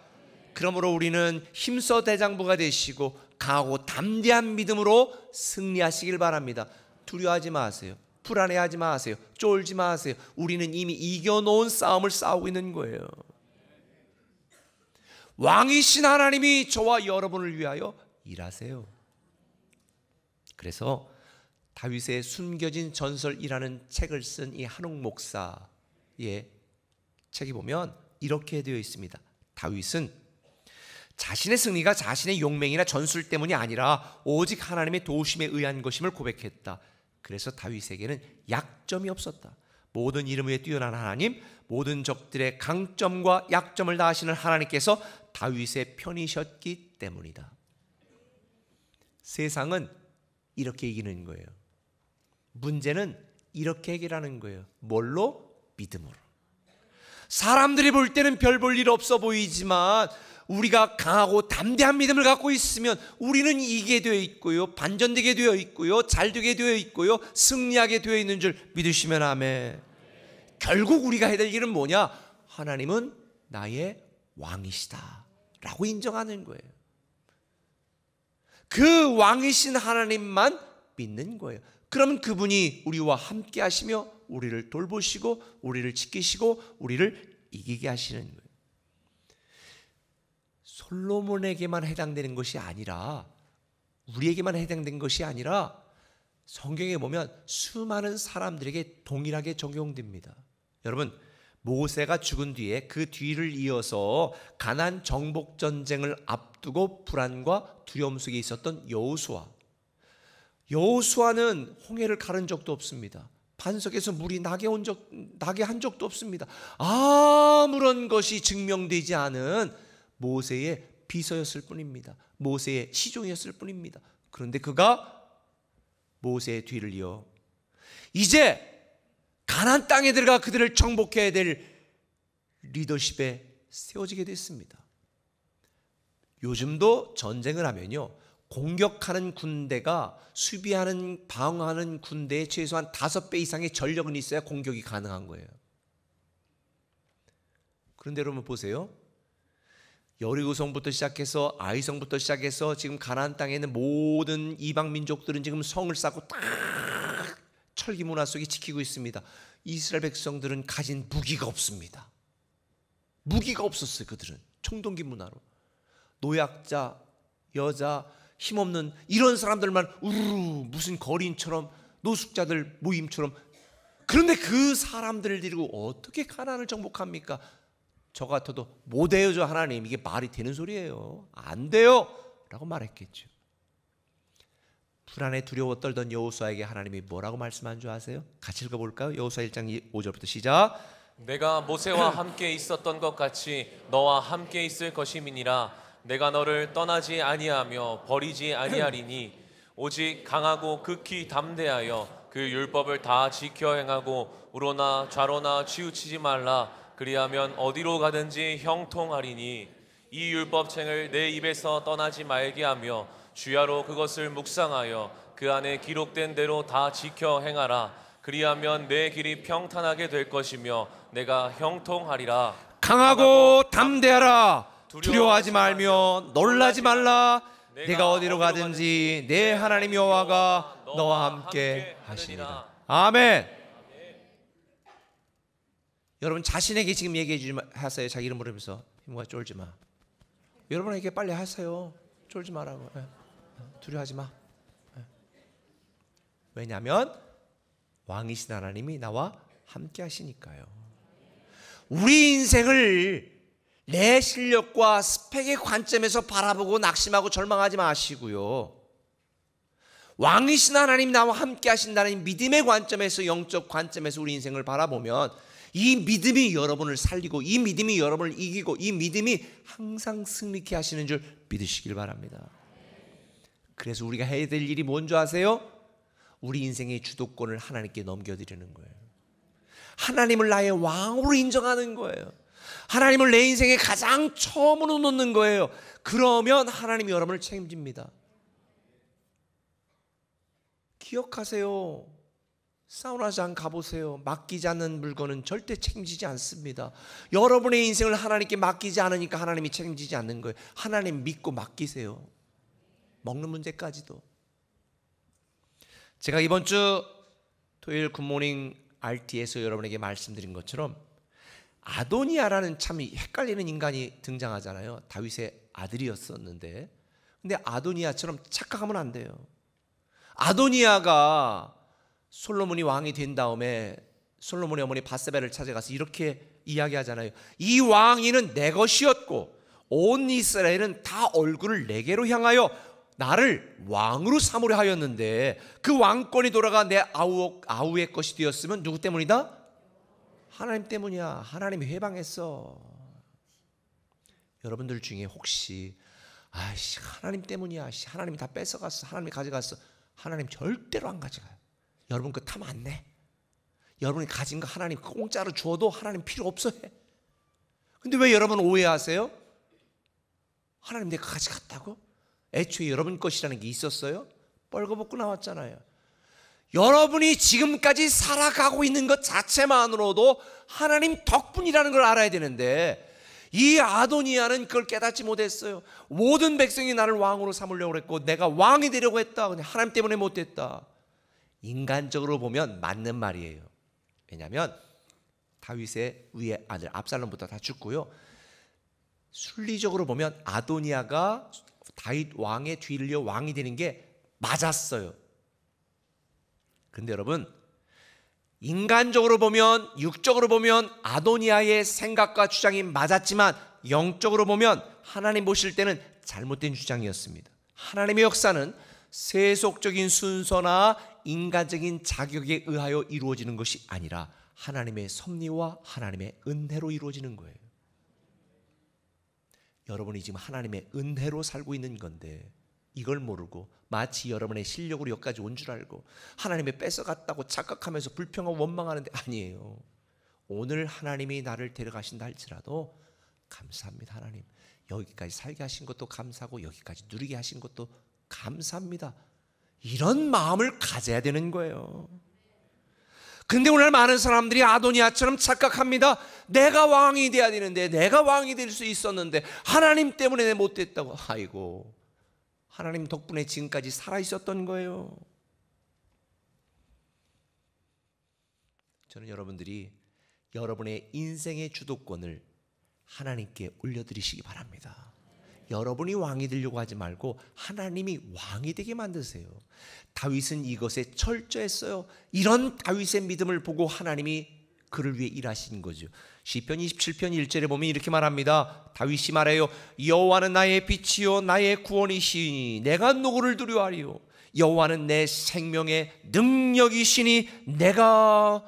그러므로 우리는 힘써 대장부가 되시고 강하고 담대한 믿음으로 승리하시길 바랍니다. 두려워하지 마세요. 불안해하지 마세요. 쫄지 마세요. 우리는 이미 이겨놓은 싸움을 싸우고 있는 거예요. 왕이신 하나님이 저와 여러분을 위하여 일하세요. 그래서 다윗의 숨겨진 전설이라는 책을 쓴 이 한옥 목사의 책에 보면 이렇게 되어 있습니다. 다윗은 자신의 승리가 자신의 용맹이나 전술 때문이 아니라 오직 하나님의 도우심에 의한 것임을 고백했다. 그래서 다윗에게는 약점이 없었다. 모든 이름 위에 뛰어난 하나님, 모든 적들의 강점과 약점을 다 아시는 하나님께서 다윗의 편이셨기 때문이다. 세상은 이렇게 이기는 거예요. 문제는 이렇게 해결하는 거예요. 뭘로? 믿음으로. 사람들이 볼 때는 별 볼 일 없어 보이지만 우리가 강하고 담대한 믿음을 갖고 있으면 우리는 이기게 되어 있고요, 반전되게 되어 있고요, 잘되게 되어 있고요, 승리하게 되어 있는 줄 믿으시면 아멘. 결국 우리가 해야 될 일은 뭐냐? 하나님은 나의 왕이시다 라고 인정하는 거예요. 그 왕이신 하나님만 믿는 거예요. 그러면 그분이 우리와 함께 하시며 우리를 돌보시고 우리를 지키시고 우리를 이기게 하시는 거예요. 솔로몬에게만 해당되는 것이 아니라, 우리에게만 해당된 것이 아니라 성경에 보면 수많은 사람들에게 동일하게 적용됩니다. 여러분, 모세가 죽은 뒤에 그 뒤를 이어서 가나안 정복 전쟁을 앞두고 불안과 두려움 속에 있었던 여호수아. 여호수아는 홍해를 가른 적도 없습니다. 반석에서 물이 나게 한 적도 없습니다. 아무런 것이 증명되지 않은 모세의 비서였을 뿐입니다. 모세의 시종이었을 뿐입니다. 그런데 그가 모세의 뒤를 이어 이제 가나안 땅에 들어가 그들을 정복해야 될 리더십에 세워지게 됐습니다. 요즘도 전쟁을 하면요, 공격하는 군대가 수비하는, 방어하는 군대의 최소한 5배 이상의 전력은 있어야 공격이 가능한 거예요. 그런데 여러분 보세요. 여리고성부터 시작해서 아이성부터 시작해서 지금 가나안 땅에 있는 모든 이방 민족들은 지금 성을 쌓고 딱 철기 문화 속에 지키고 있습니다. 이스라엘 백성들은 가진 무기가 없습니다. 무기가 없었어요. 그들은 청동기 문화로 노약자, 여자, 힘없는 이런 사람들만 우르르 무슨 거린처럼 노숙자들 모임처럼. 그런데 그 사람들을 데리고 어떻게 가나안을 정복합니까? 저 같아도 못해요 저 하나님. 이게 말이 되는 소리예요. 안 돼요 라고 말했겠죠. 불안에 두려워 떨던 여호수아에게 하나님이 뭐라고 말씀한 줄 아세요? 같이 읽어볼까요? 여호수아 1장 5절부터 시작. 내가 모세와 함께 있었던 것 같이 너와 함께 있을 것임이니라. 내가 너를 떠나지 아니하며 버리지 아니하리니 오직 강하고 극히 담대하여 그 율법을 다 지켜 행하고 우로나 좌로나 치우치지 말라. 그리하면 어디로 가든지 형통하리니 이 율법책을 내 입에서 떠나지 말게 하며 주야로 그것을 묵상하여 그 안에 기록된 대로 다 지켜 행하라. 그리하면 내 길이 평탄하게 될 것이며 내가 형통하리라. 강하고 담대하라. 두려워하지 말며 놀라지 말라. 내가 어디로 가든지 내 하나님 여호와가 너와 함께 하시니라. 아멘. 여러분 자신에게 지금 얘기해 하세요. 자기 이름 부르면서 힘과 쫄지 마. 여러분에게 빨리 하세요. 쫄지 마라고. 두려워하지 마. 왜냐하면 왕이신 하나님이 나와 함께 하시니까요. 우리 인생을 내 실력과 스펙의 관점에서 바라보고 낙심하고 절망하지 마시고요. 왕이신 하나님 나와 함께 하신다는 믿음의 관점에서, 영적 관점에서 우리 인생을 바라보면 이 믿음이 여러분을 살리고 이 믿음이 여러분을 이기고 이 믿음이 항상 승리케 하시는 줄 믿으시길 바랍니다. 그래서 우리가 해야 될 일이 뭔지 아세요? 우리 인생의 주도권을 하나님께 넘겨드리는 거예요. 하나님을 나의 왕으로 인정하는 거예요. 하나님을 내 인생에 가장 처음으로 놓는 거예요. 그러면 하나님이 여러분을 책임집니다. 기억하세요. 사우나장 가보세요. 맡기지 않는 물건은 절대 책임지지 않습니다. 여러분의 인생을 하나님께 맡기지 않으니까 하나님이 책임지지 않는 거예요. 하나님 믿고 맡기세요. 먹는 문제까지도. 제가 이번 주 토요일 굿모닝 RT에서 여러분에게 말씀드린 것처럼 아도니아라는 참 헷갈리는 인간이 등장하잖아요. 다윗의 아들이었었는데, 근데 아도니아처럼 착각하면 안 돼요. 아도니아가 솔로몬이 왕이 된 다음에 솔로몬의 어머니 바세바를 찾아가서 이렇게 이야기하잖아요. 이 왕위는 내 것이었고 온 이스라엘은 다 얼굴을 내게로 향하여 나를 왕으로 삼으려 하였는데 그 왕권이 돌아가 내 아우의 것이 되었으면 누구 때문이다? 하나님 때문이야. 하나님이 해방했어. 여러분들 중에 혹시 하나님 때문이야, 하나님이 다 뺏어갔어, 하나님이 가져갔어. 하나님 절대로 안 가져가요. 여러분 그 탐 안 내. 여러분이 가진 거 하나님 공짜로 주어도 하나님 필요 없어 해. 근데 왜 여러분 오해하세요? 하나님 내가 가져갔다고? 애초에 여러분 것이라는 게 있었어요? 뻘거벗고 나왔잖아요. 여러분이 지금까지 살아가고 있는 것 자체만으로도 하나님 덕분이라는 걸 알아야 되는데 이 아도니아는 그걸 깨닫지 못했어요. 모든 백성이 나를 왕으로 삼으려고 했고 내가 왕이 되려고 했다. 근데 하나님 때문에 못됐다. 인간적으로 보면 맞는 말이에요. 왜냐하면 다윗의 위에 아들 압살롬부터 다 죽고요. 순리적으로 보면 아도니아가 다윗 왕의 뒤를 이어 왕이 되는 게 맞았어요. 근데 여러분 인간적으로 보면, 육적으로 보면 아도니아의 생각과 주장이 맞았지만 영적으로 보면 하나님 보실 때는 잘못된 주장이었습니다. 하나님의 역사는 세속적인 순서나 인간적인 자격에 의하여 이루어지는 것이 아니라 하나님의 섭리와 하나님의 은혜로 이루어지는 거예요. 여러분이 지금 하나님의 은혜로 살고 있는 건데 이걸 모르고 마치 여러분의 실력으로 여기까지 온 줄 알고 하나님이 뺏어갔다고 착각하면서 불평하고 원망하는데 아니에요. 오늘 하나님이 나를 데려가신다 할지라도 감사합니다. 하나님 여기까지 살게 하신 것도 감사하고 여기까지 누리게 하신 것도 감사합니다. 이런 마음을 가져야 되는 거예요. 근데 오늘 많은 사람들이 아도니아처럼 착각합니다. 내가 왕이 돼야 되는데, 내가 왕이 될 수 있었는데 하나님 때문에 못 됐다고. 아이고, 하나님 덕분에 지금까지 살아 있었던 거예요. 저는 여러분들이 여러분의 인생의 주도권을 하나님께 올려드리시기 바랍니다. 여러분이 왕이 되려고 하지 말고 하나님이 왕이 되게 만드세요. 다윗은 이것에 철저했어요. 이런 다윗의 믿음을 보고 하나님이 그를 위해 일하신 거죠. 시편 27편 1절에 보면 이렇게 말합니다. 다윗이 말해요. 여호와는 나의 빛이요 나의 구원이시니 내가 누구를 두려워하리요. 여호와는 내 생명의 능력이시니 내가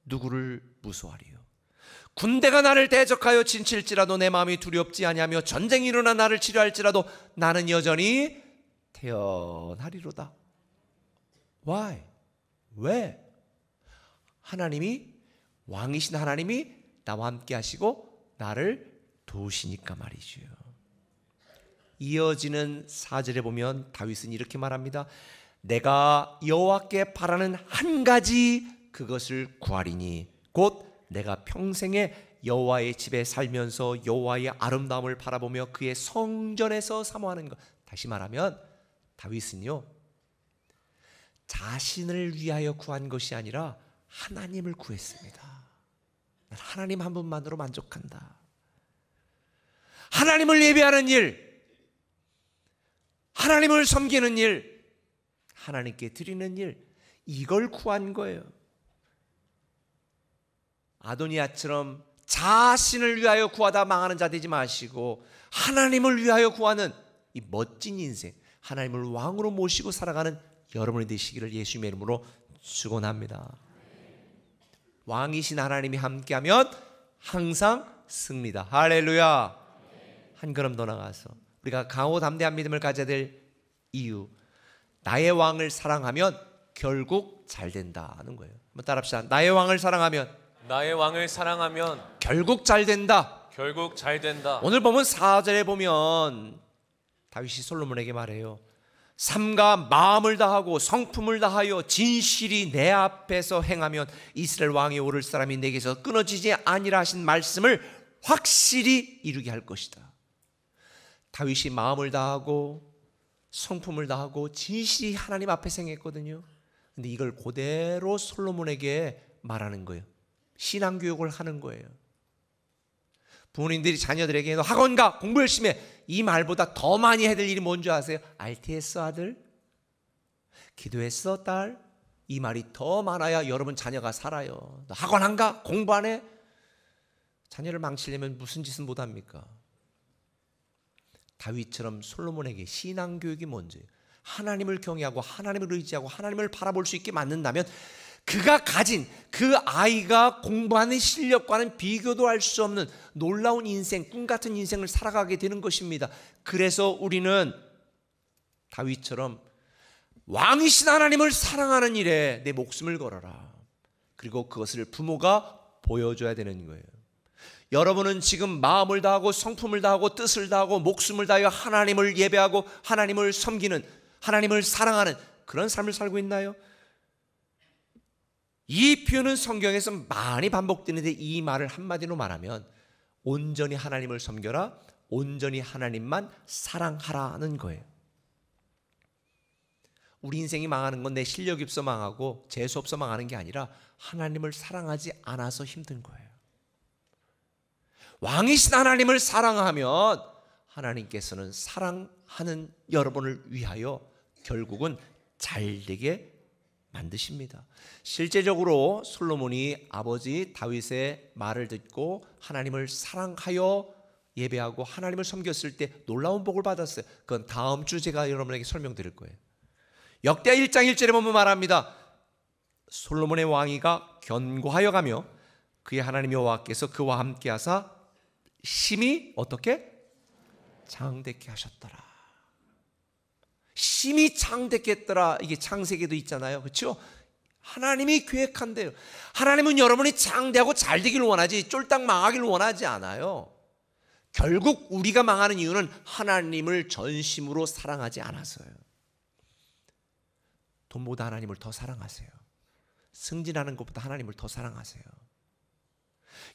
누구를 무서워하리요. 군대가 나를 대적하여 진칠지라도 내 마음이 두렵지 아니하며 전쟁이 일어나 나를 치료할지라도 나는 여전히 태어나리로다. Why? 왜? 하나님이, 왕이신 하나님이 나와 함께 하시고 나를 도우시니까 말이죠. 이어지는 4절에 보면 다윗은 이렇게 말합니다. 내가 여호와께 바라는 한 가지 그것을 구하리니 곧 내가 평생에 여호와의 집에 살면서 여호와의 아름다움을 바라보며 그의 성전에서 사모하는 것. 다시 말하면 다윗은요, 자신을 위하여 구한 것이 아니라 하나님을 구했습니다. 난 하나님 한 분만으로 만족한다. 하나님을 예배하는 일, 하나님을 섬기는 일, 하나님께 드리는 일, 이걸 구한 거예요. 아도니아처럼 자신을 위하여 구하다 망하는 자 되지 마시고 하나님을 위하여 구하는 이 멋진 인생, 하나님을 왕으로 모시고 살아가는 여러분이 되시기를 예수님의 이름으로 축원합니다. 왕이신 하나님이 함께하면 항상 승리다. 할렐루야. 한 걸음 더 나가서 우리가 강하고 담대한 믿음을 가져야 될 이유, 나의 왕을 사랑하면 결국 잘 된다는 거예요. 한번 따라합시다. 나의 왕을 사랑하면 결국 잘 된다. 결국 잘 된다. 오늘 보면 4절에 보면 다윗이 솔로몬에게 말해요. 삶과 마음을 다하고 성품을 다하여 진실이 내 앞에서 행하면 이스라엘 왕이 오를 사람이 내게서 끊어지지 아니라 하신 말씀을 확실히 이루게 할 것이다. 다윗이 마음을 다하고 성품을 다하고 진실이 하나님 앞에서 행했거든요. 근데 이걸 그대로 솔로몬에게 말하는 거예요. 신앙교육을 하는 거예요. 부모님들이 자녀들에게 너 학원 가, 공부 열심히 해, 이 말보다 더 많이 해야 될 일이 뭔지 아세요? RT했어 아들? 기도했어 딸? 이 말이 더 많아야 여러분 자녀가 살아요. 너 학원 안 가? 공부 안 해? 자녀를 망치려면 무슨 짓은 못합니까? 다윗처럼 솔로몬에게 신앙교육이 뭔지, 하나님을 경외하고 하나님을 의지하고 하나님을 바라볼 수 있게 만든다면 그가 가진 그 아이가 공부하는 실력과는 비교도 할 수 없는 놀라운 인생, 꿈같은 인생을 살아가게 되는 것입니다. 그래서 우리는 다윗처럼 왕이신 하나님을 사랑하는 일에 내 목숨을 걸어라. 그리고 그것을 부모가 보여줘야 되는 거예요. 여러분은 지금 마음을 다하고 성품을 다하고 뜻을 다하고 목숨을 다하여 하나님을 예배하고 하나님을 섬기는, 하나님을 사랑하는 그런 삶을 살고 있나요? 이 표현은 성경에서 많이 반복되는데 이 말을 한마디로 말하면 온전히 하나님을 섬겨라, 온전히 하나님만 사랑하라는 거예요. 우리 인생이 망하는 건 내 실력이 없어 망하고 재수 없어 망하는 게 아니라 하나님을 사랑하지 않아서 힘든 거예요. 왕이신 하나님을 사랑하면 하나님께서는 사랑하는 여러분을 위하여 결국은 잘되게 만드십니다. 실제적으로 솔로몬이 아버지 다윗의 말을 듣고 하나님을 사랑하여 예배하고 하나님을 섬겼을 때 놀라운 복을 받았어요. 그건 다음 주 제가 여러분에게 설명드릴 거예요. 역대하 1장 1절에 보면 말합니다. 솔로몬의 왕위가 견고하여 가며 그의 하나님 여호와께서 그와 함께 하사 심히 어떻게? 장대케 하셨더라. 심히 장대케 했더라. 이게 창세기도 있잖아요. 그렇죠? 하나님이 계획한대요. 하나님은 여러분이 장대하고 잘 되길 원하지 쫄딱 망하길 원하지 않아요. 결국 우리가 망하는 이유는 하나님을 전심으로 사랑하지 않아서요. 돈보다 하나님을 더 사랑하세요. 승진하는 것보다 하나님을 더 사랑하세요.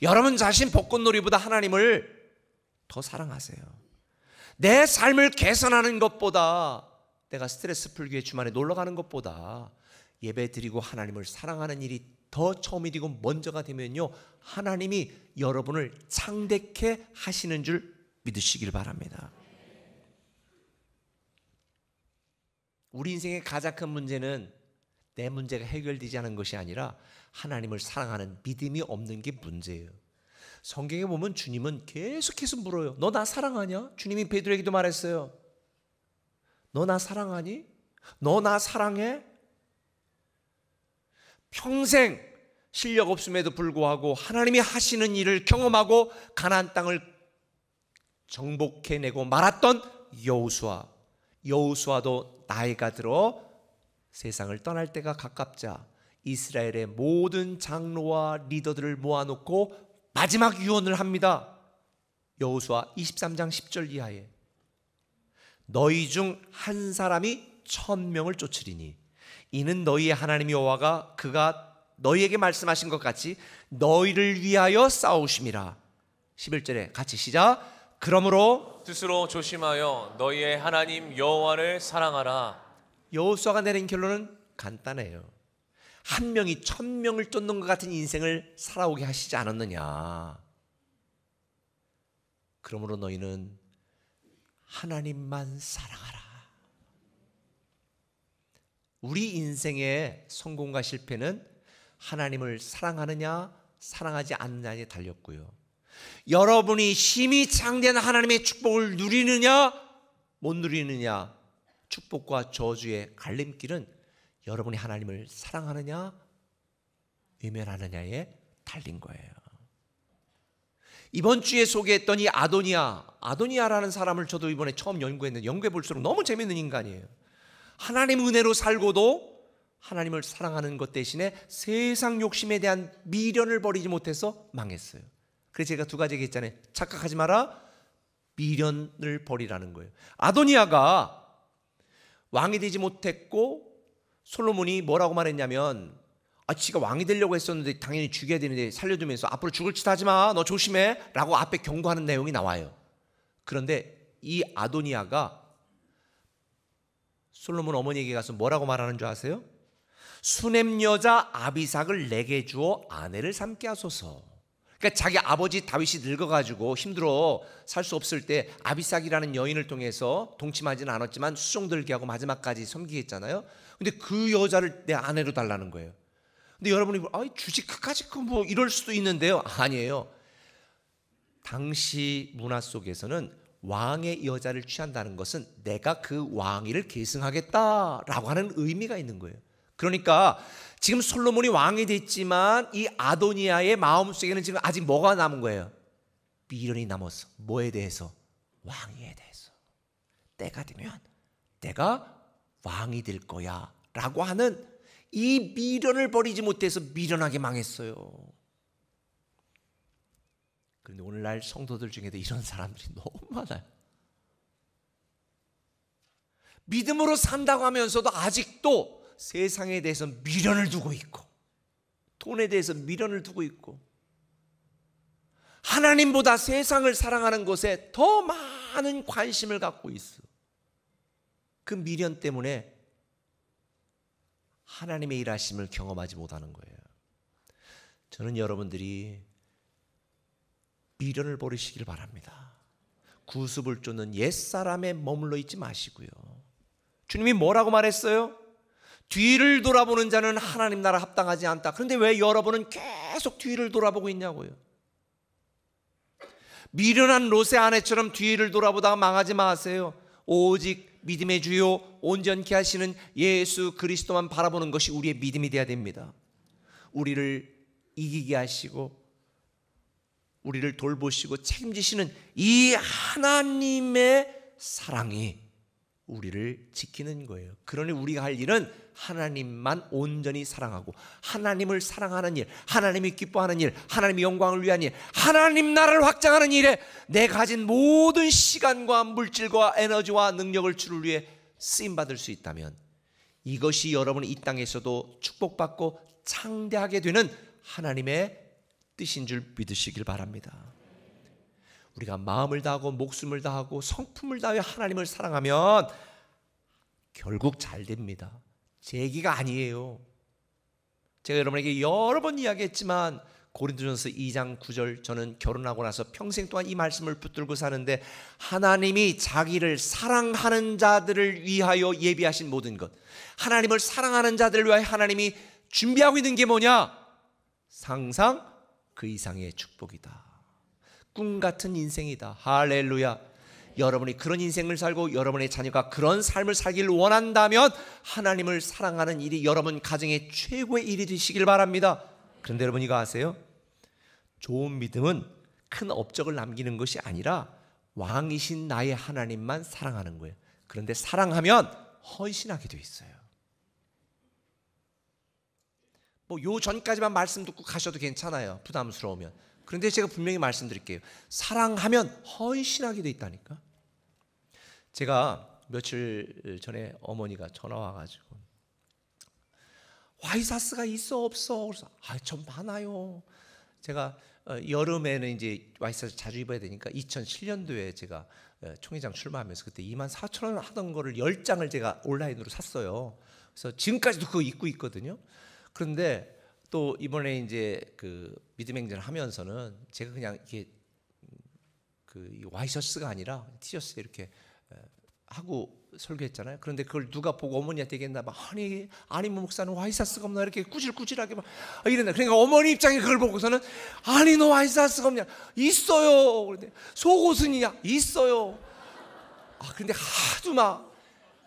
여러분 자신 벚꽃놀이보다 하나님을 더 사랑하세요. 내 삶을 개선하는 것보다, 내가 스트레스 풀기 위해 주말에 놀러 가는 것보다 예배 드리고 하나님을 사랑하는 일이 더 처음이 되고 먼저가 되면요, 하나님이 여러분을 창대케 하시는 줄 믿으시길 바랍니다. 우리 인생의 가장 큰 문제는 내 문제가 해결되지 않은 것이 아니라 하나님을 사랑하는 믿음이 없는 게 문제예요. 성경에 보면 주님은 계속해서 물어요. 너 나 사랑하냐? 주님이 베드로에게도 말했어요. 너 나 사랑하니? 너 나 사랑해? 평생 실력 없음에도 불구하고 하나님이 하시는 일을 경험하고 가나안 땅을 정복해내고 말았던 여호수아도 나이가 들어 세상을 떠날 때가 가깝자 이스라엘의 모든 장로와 리더들을 모아놓고 마지막 유언을 합니다. 여호수아 23장 10절 이하에 너희 중 한 사람이 1000명을 쫓으리니 이는 너희의 하나님 여호와가 그가 너희에게 말씀하신 것 같이 너희를 위하여 싸우심이라. 11절에 같이 시작. 그러므로 스스로 조심하여 너희의 하나님 여호와를 사랑하라. 여호수아가 내린 결론은 간단해요. 한 명이 1000명을 쫓는 것 같은 인생을 살아오게 하시지 않았느냐. 그러므로 너희는 하나님만 사랑하라. 우리 인생의 성공과 실패는 하나님을 사랑하느냐 사랑하지 않느냐에 달렸고요, 여러분이 힘이 장대한 하나님의 축복을 누리느냐 못 누리느냐, 축복과 저주의 갈림길은 여러분이 하나님을 사랑하느냐 외면하느냐에 달린 거예요. 이번 주에 소개했던 이 아도니아라는 사람을 저도 이번에 처음 연구했는데 연구해 볼수록 너무 재밌는 인간이에요. 하나님 은혜로 살고도 하나님을 사랑하는 것 대신에 세상 욕심에 대한 미련을 버리지 못해서 망했어요. 그래서 제가 두 가지 얘기했잖아요. 착각하지 마라, 미련을 버리라는 거예요. 아도니아가 왕이 되지 못했고 솔로몬이 뭐라고 말했냐면, 지가 왕이 되려고 했었는데 당연히 죽여야 되는데 살려두면서 앞으로 죽을 짓 하지 마, 너 조심해 라고 앞에 경고하는 내용이 나와요. 그런데 이 아도니아가 솔로몬 어머니에게 가서 뭐라고 말하는 줄 아세요? 수넴 여자 아비삭을 내게 주어 아내를 삼게 하소서. 그러니까 자기 아버지 다윗이 늙어가지고 힘들어 살 수 없을 때 아비삭이라는 여인을 통해서 동침하지는 않았지만 수종들게 하고 마지막까지 섬기게 했잖아요. 근데 그 여자를 내 아내로 달라는 거예요. 근데 여러분이 주식 끝까지 뭐 이럴 수도 있는데요, 아니에요. 당시 문화 속에서는 왕의 여자를 취한다는 것은 내가 그 왕위를 계승하겠다라고 하는 의미가 있는 거예요. 그러니까 지금 솔로몬이 왕이 됐지만 이 아도니아의 마음속에는 지금 아직 뭐가 남은 거예요? 미련이 남았어. 뭐에 대해서? 왕위에 대해서. 때가 되면 내가 왕이 될 거야 라고 하는 이 미련을 버리지 못해서 미련하게 망했어요. 그런데 오늘날 성도들 중에도 이런 사람들이 너무 많아요. 믿음으로 산다고 하면서도 아직도 세상에 대해서 미련을 두고 있고, 돈에 대해서 미련을 두고 있고, 하나님보다 세상을 사랑하는 것에 더 많은 관심을 갖고 있어. 그 미련 때문에 하나님의 일하심을 경험하지 못하는 거예요. 저는 여러분들이 미련을 버리시길 바랍니다. 구습을 쫓는 옛사람에 머물러 있지 마시고요. 주님이 뭐라고 말했어요? 뒤를 돌아보는 자는 하나님 나라 합당하지 않다. 그런데 왜 여러분은 계속 뒤를 돌아보고 있냐고요. 미련한 롯의 아내처럼 뒤를 돌아보다가 망하지 마세요. 오직 믿음의 주요 온전케 하시는 예수 그리스도만 바라보는 것이 우리의 믿음이 되어야 됩니다. 우리를 이기게 하시고 우리를 돌보시고 책임지시는 이 하나님의 사랑이 우리를 지키는 거예요. 그러니 우리가 할 일은 하나님만 온전히 사랑하고 하나님을 사랑하는 일, 하나님이 기뻐하는 일, 하나님의 영광을 위한 일, 하나님 나라를 확장하는 일에 내 가진 모든 시간과 물질과 에너지와 능력을 주를 위해 쓰임받을 수 있다면 이것이 여러분이 이 땅에서도 축복받고 창대하게 되는 하나님의 뜻인 줄 믿으시길 바랍니다. 우리가 마음을 다하고 목숨을 다하고 성품을 다하여 하나님을 사랑하면 결국 잘 됩니다. 제 얘기가 아니에요. 제가 여러분에게 여러 번 이야기했지만 고린도전서 2장 9절, 저는 결혼하고 나서 평생 동안 이 말씀을 붙들고 사는데, 하나님이 자기를 사랑하는 자들을 위하여 예비하신 모든 것, 하나님을 사랑하는 자들을 위하여 하나님이 준비하고 있는 게 뭐냐? 상상 그 이상의 축복이다. 꿈 같은 인생이다. 할렐루야. 여러분이 그런 인생을 살고 여러분의 자녀가 그런 삶을 살기를 원한다면 하나님을 사랑하는 일이 여러분 가정의 최고의 일이 되시길 바랍니다. 그런데 여러분 이거 아세요? 좋은 믿음은 큰 업적을 남기는 것이 아니라 왕이신 나의 하나님만 사랑하는 거예요. 그런데 사랑하면 헌신하게 돼 있어요. 뭐 요 전까지만 말씀 듣고 가셔도 괜찮아요, 부담스러우면. 그런데 제가 분명히 말씀드릴게요. 사랑하면 헌신하게 돼 있다니까. 제가 며칠 전에 어머니가 전화 와가지고 와이사스가 있어 없어? 그래서 좀 많아요. 제가 여름에는 이제 와이사스 자주 입어야 되니까 2007년도에 제가 총회장 출마하면서 그때 24,000원 하던 거를 10장을 제가 온라인으로 샀어요. 그래서 지금까지도 그거 입고 있거든요. 그런데 또 이번에 이제 그 믿음의 행전을 하면서는 제가 그냥 이게 그 와이셔츠가 아니라 티셔츠 이렇게 하고 설교했잖아요. 그런데 그걸 누가 보고 어머니한테 얘기했나 봐. 아니 목사는 와이셔츠가 없나 이렇게 꾸질꾸질하게 막 이랬나. 그러니까 어머니 입장에 그걸 보고서는 아니 너 와이셔츠가 없냐? 있어요. 그런데 속옷은이냐? 있어요. 근데 하도 막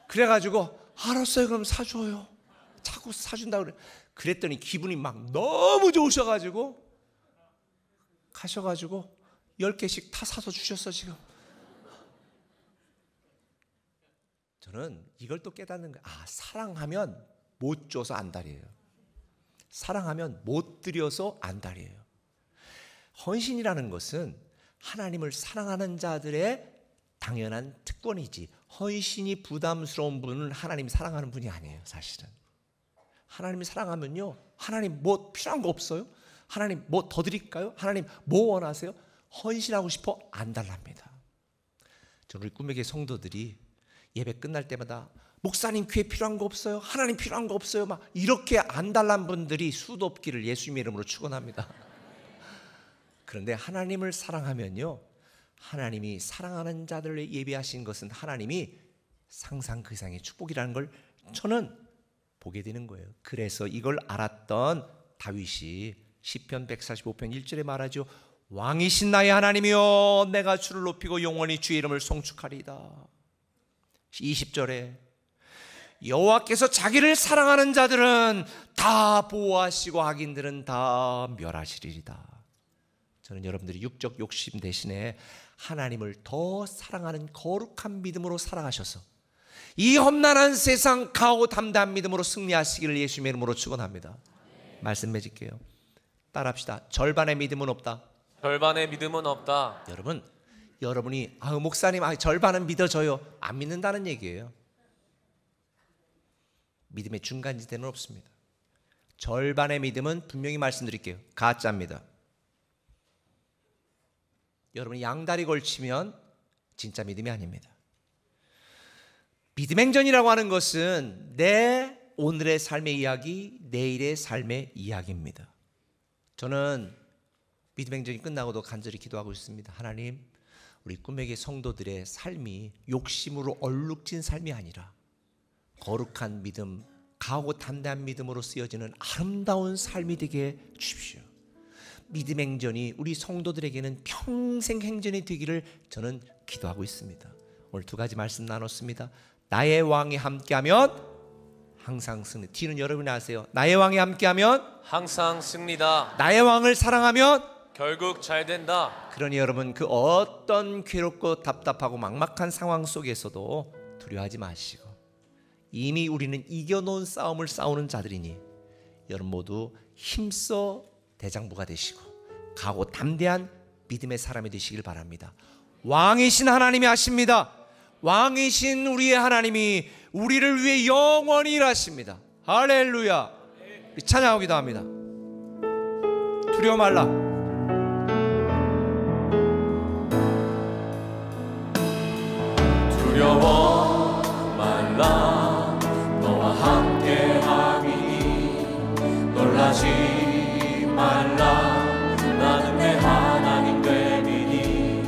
그래가지고 알았어요. 그럼 사줘요. 자꾸 사준다 그래. 그랬더니 기분이 막 너무 좋으셔가지고 가셔가지고 10개씩 다 사서 주셨어 지금. 저는 이걸 또 깨닫는 거예요. 사랑하면 못 줘서 안달이에요. 사랑하면 못 드려서 안달이에요. 헌신이라는 것은 하나님을 사랑하는 자들의 당연한 특권이지, 헌신이 부담스러운 분은 하나님 사랑하는 분이 아니에요. 사실은 하나님을 사랑하면요, 하나님 뭐 필요한 거 없어요? 하나님 뭐 더 드릴까요? 하나님 뭐 원하세요? 헌신하고 싶어 안달납니다. 저는 우리 꿈의 교회 성도들이 예배 끝날 때마다 목사님 귀에 필요한 거 없어요? 하나님 필요한 거 없어요? 막 이렇게 안달난 분들이 수도 없기를 예수님의 이름으로 축원합니다. 그런데 하나님을 사랑하면요, 하나님이 사랑하는 자들을 예비하신 것은 하나님이 상상 그 이상의 축복이라는 걸 저는 보게 되는 거예요. 그래서 이걸 알았던 다윗이 시편 145편 1절에 말하죠. 왕이신 나의 하나님이여 내가 주를 높이고 영원히 주의 이름을 송축하리이다. 20절에 여호와께서 자기를 사랑하는 자들은 다 보호하시고 악인들은 다 멸하시리이다. 저는 여러분들이 육적 욕심 대신에 하나님을 더 사랑하는 거룩한 믿음으로 살아가셔서 이 험난한 세상 강하고 담대한 믿음으로 승리하시기를 예수님의 이름으로 축원합니다. 말씀 맺을게요. 따라합시다. 절반의 믿음은 없다. 절반의 믿음은 없다. 여러분이 목사님 절반은 믿어져요, 안 믿는다는 얘기예요. 믿음의 중간지대는 없습니다. 절반의 믿음은 분명히 말씀드릴게요, 가짜입니다. 여러분이 양다리 걸치면 진짜 믿음이 아닙니다. 믿음 행전이라고 하는 것은 내 오늘의 삶의 이야기, 내일의 삶의 이야기입니다. 저는 믿음 행전이 끝나고도 간절히 기도하고 있습니다. 하나님, 우리 꿈의 교회 성도들의 삶이 욕심으로 얼룩진 삶이 아니라 거룩한 믿음, 강하고 담대한 믿음으로 쓰여지는 아름다운 삶이 되게 주십시오. 믿음 행전이 우리 성도들에게는 평생 행전이 되기를 저는 기도하고 있습니다. 오늘 두 가지 말씀 나눴습니다. 나의 왕이 함께하면 항상 승리. 뒤는 여러분이 아세요. 나의 왕이 함께하면 항상 승리다. 나의 왕을 사랑하면 결국 잘 된다. 그러니 여러분, 그 어떤 괴롭고 답답하고 막막한 상황 속에서도 두려워하지 마시고, 이미 우리는 이겨놓은 싸움을 싸우는 자들이니 여러분 모두 힘써 대장부가 되시고 강하고 담대한 믿음의 사람이 되시길 바랍니다. 왕이신 하나님이 하십니다. 왕이신 우리의 하나님이 우리를 위해 영원히 일하십니다. 할렐루야. 찬양하기도 합니다. 두려워 말라. 두려워 말라 너와 함께 함이니 놀라지 말라 나는 내 하나님 됨이니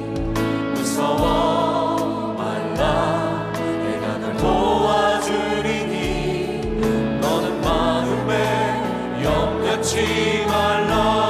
무서워 말라 내가 널 도와주리니 너는 마음에 염려치 말라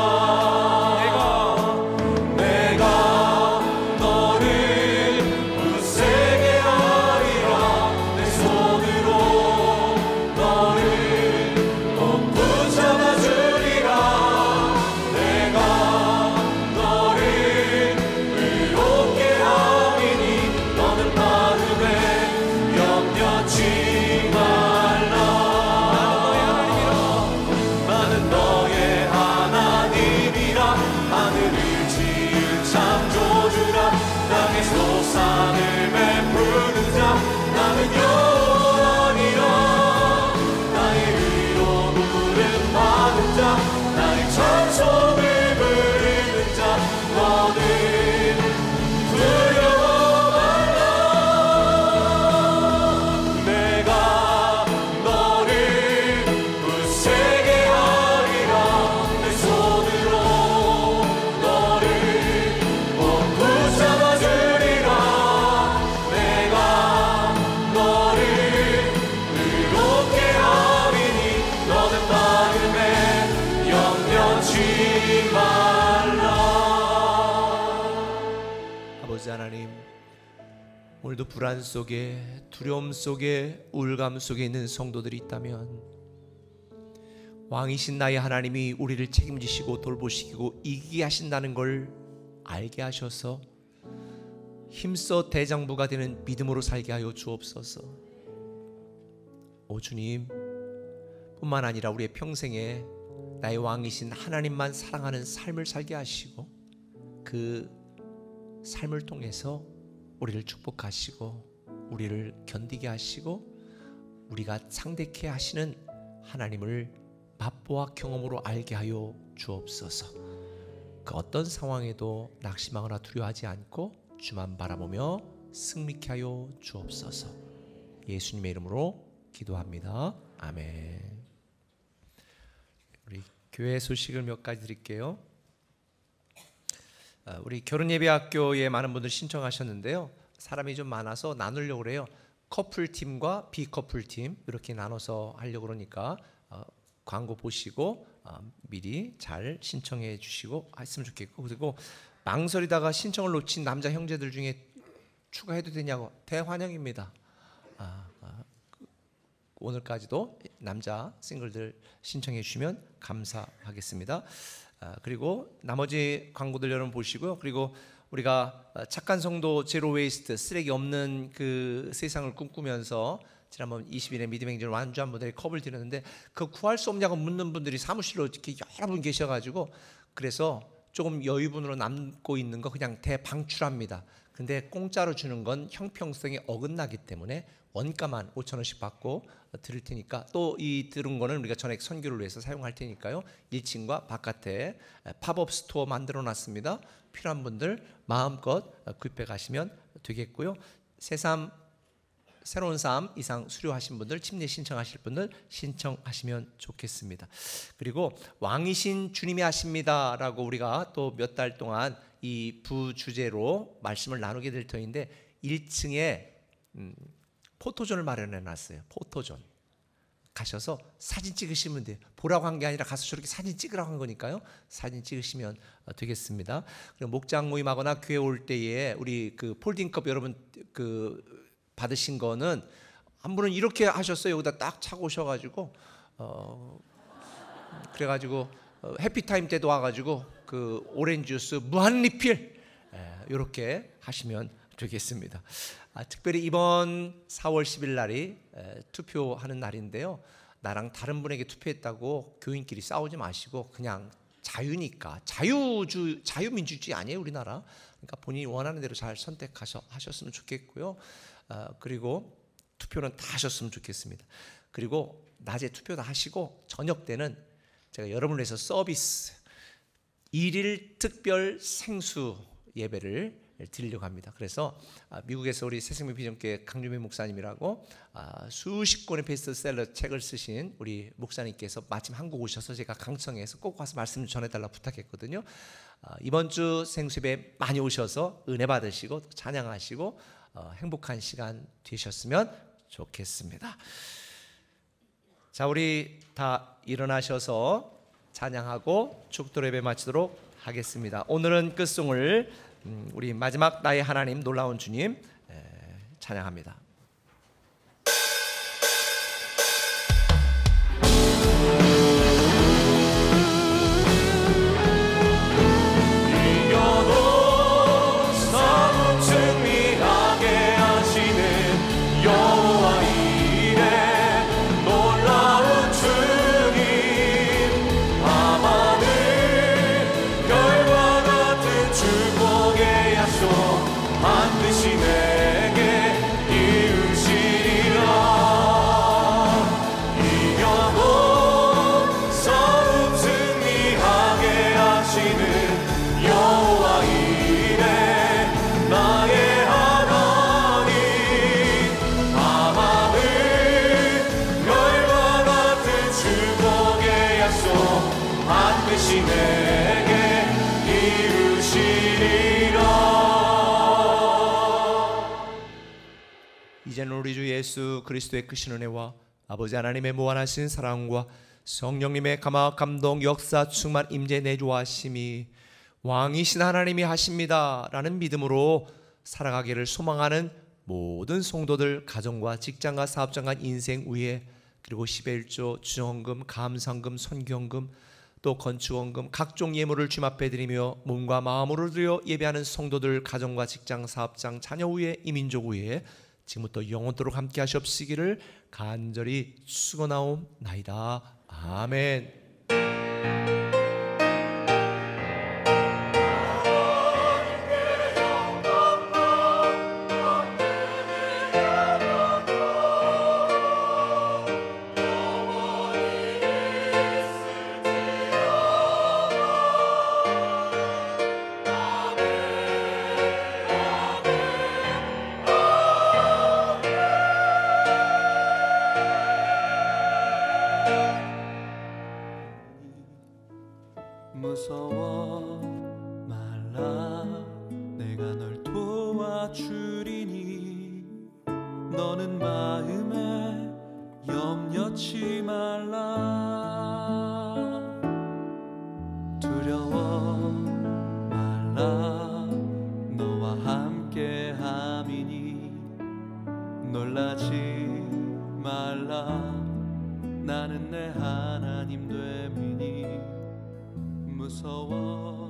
하나님, 오늘도 불안 속에, 두려움 속에, 우울감 속에 있는 성도들이 있다면 왕이신 나의 하나님이 우리를 책임지시고 돌보시고 이기게 하신다는 걸 알게 하셔서 힘써 대장부가 되는 믿음으로 살게 하여 주옵소서. 오 주님, 뿐만 아니라 우리의 평생에 나의 왕이신 하나님만 사랑하는 삶을 살게 하시고 그 삶을 통해서 우리를 축복하시고 우리를 견디게 하시고 우리가 상대케 하시는 하나님을 맛보아 경험으로 알게 하여 주옵소서. 그 어떤 상황에도 낙심하거나 두려워하지 않고 주만 바라보며 승리케 하여 주옵소서. 예수님의 이름으로 기도합니다. 아멘. 우리 교회 소식을 몇 가지 드릴게요. 우리 결혼예배학교에 많은 분들 신청하셨는데요. 사람이 좀 많아서 나누려고 그래요. 커플팀과 비커플팀 이렇게 나눠서 하려고 그러니까 광고 보시고 미리 잘 신청해 주시고 했으면 좋겠고, 그리고 망설이다가 신청을 놓친 남자 형제들 중에 추가해도 되냐고 대환영입니다. 오늘까지도 남자 싱글들 신청해 주시면 감사하겠습니다. 그리고 나머지 광고들 여러분 보시고요. 그리고 우리가 착한 성도 제로 웨이스트, 쓰레기 없는 그 세상을 꿈꾸면서 지난번 20일에 믿음의 행진을 완주한 분들의 컵을 드렸는데 그 구할 수 없냐고 묻는 분들이 사무실로 이렇게 여러 분 계셔가지고 그래서 조금 여유분으로 남고 있는 거 그냥 대방출합니다. 근데 공짜로 주는 건 형평성에 어긋나기 때문에 원가만 5,000원씩 받고 드릴 테니까, 또 이 들은 거는 우리가 전액 선교를 위해서 사용할 테니까요. 1층과 바깥에 팝업 스토어 만들어 놨습니다. 필요한 분들 마음껏 구입해 가시면 되겠고요. 새로운 삶 이상 수료하신 분들, 침례 신청하실 분들 신청하시면 좋겠습니다. 그리고 왕이신 주님이 하십니다라고 우리가 또 몇 달 동안 이 부주제로 말씀을 나누게 될 터인데 1층에 포토존을 마련해 놨어요. 포토존 가셔서 사진 찍으시면 돼요. 보라고 한 게 아니라 가서 저렇게 사진 찍으라고 한 거니까요. 사진 찍으시면 되겠습니다. 그리고 목장 모임하거나 교회 올 때에 우리 그 폴딩컵 여러분 그 받으신 거는 한 분은 이렇게 하셨어요. 여기다 딱 차고 오셔가지고 그래가지고 해피타임 때도 와가지고 그 오렌지 주스 무한 리필 이렇게 하시면 되겠습니다. 특별히 이번 4월 10일 날이 투표하는 날인데요. 나랑 다른 분에게 투표했다고 교인끼리 싸우지 마시고 그냥 자유니까, 자유민주주의 아니에요 우리나라. 그러니까 본인이 원하는 대로 잘 선택하셨으면 좋겠고요. 그리고 투표는 다 하셨으면 좋겠습니다. 그리고 낮에 투표 다 하시고 저녁 때는 제가 여러분을 위해서 서비스 1일 특별 생수 예배를 드리려고 합니다. 그래서 미국에서 우리 새생명 비전교회 강주민 목사님이라고 수십 권의 베스트셀러 책을 쓰신 우리 목사님께서 마침 한국 오셔서 제가 강청에서 꼭 와서 말씀 전해달라 부탁했거든요. 이번 주 생수예배 많이 오셔서 은혜 받으시고 찬양하시고 행복한 시간 되셨으면 좋겠습니다. 자, 우리 다 일어나셔서 찬양하고 축도 예배 마치도록 하겠습니다. 오늘은 끝송을 우리 마지막 나의 하나님 놀라운 주님 찬양합니다. 이제는 우리 주 예수 그리스도의 크신 은혜와 아버지 하나님의 무한하신 사랑과 성령님의 감화 감동 역사 충만 임재 내주하심이 왕이신 하나님이 하십니다 라는 믿음으로 살아가기를 소망하는 모든 성도들 가정과 직장과 사업장과 인생 위에 그리고 11조 주정헌금 감상금 선경금 또 건축원금 각종 예물을 주님 앞에 드리며 몸과 마음으로 드려 예배하는 성도들 가정과 직장 사업장 자녀 위에 이 민족 위에 지금부터 영원토록 함께 하시옵시기를 간절히 축원하옵나이다. 아멘. 무서워 말라 내가 널 도와주리니 너는 마음에 염려치 말라 두려워 말라 너와 함께 함이니 놀라지 말라 나는 내 하나님 됨이니 무서워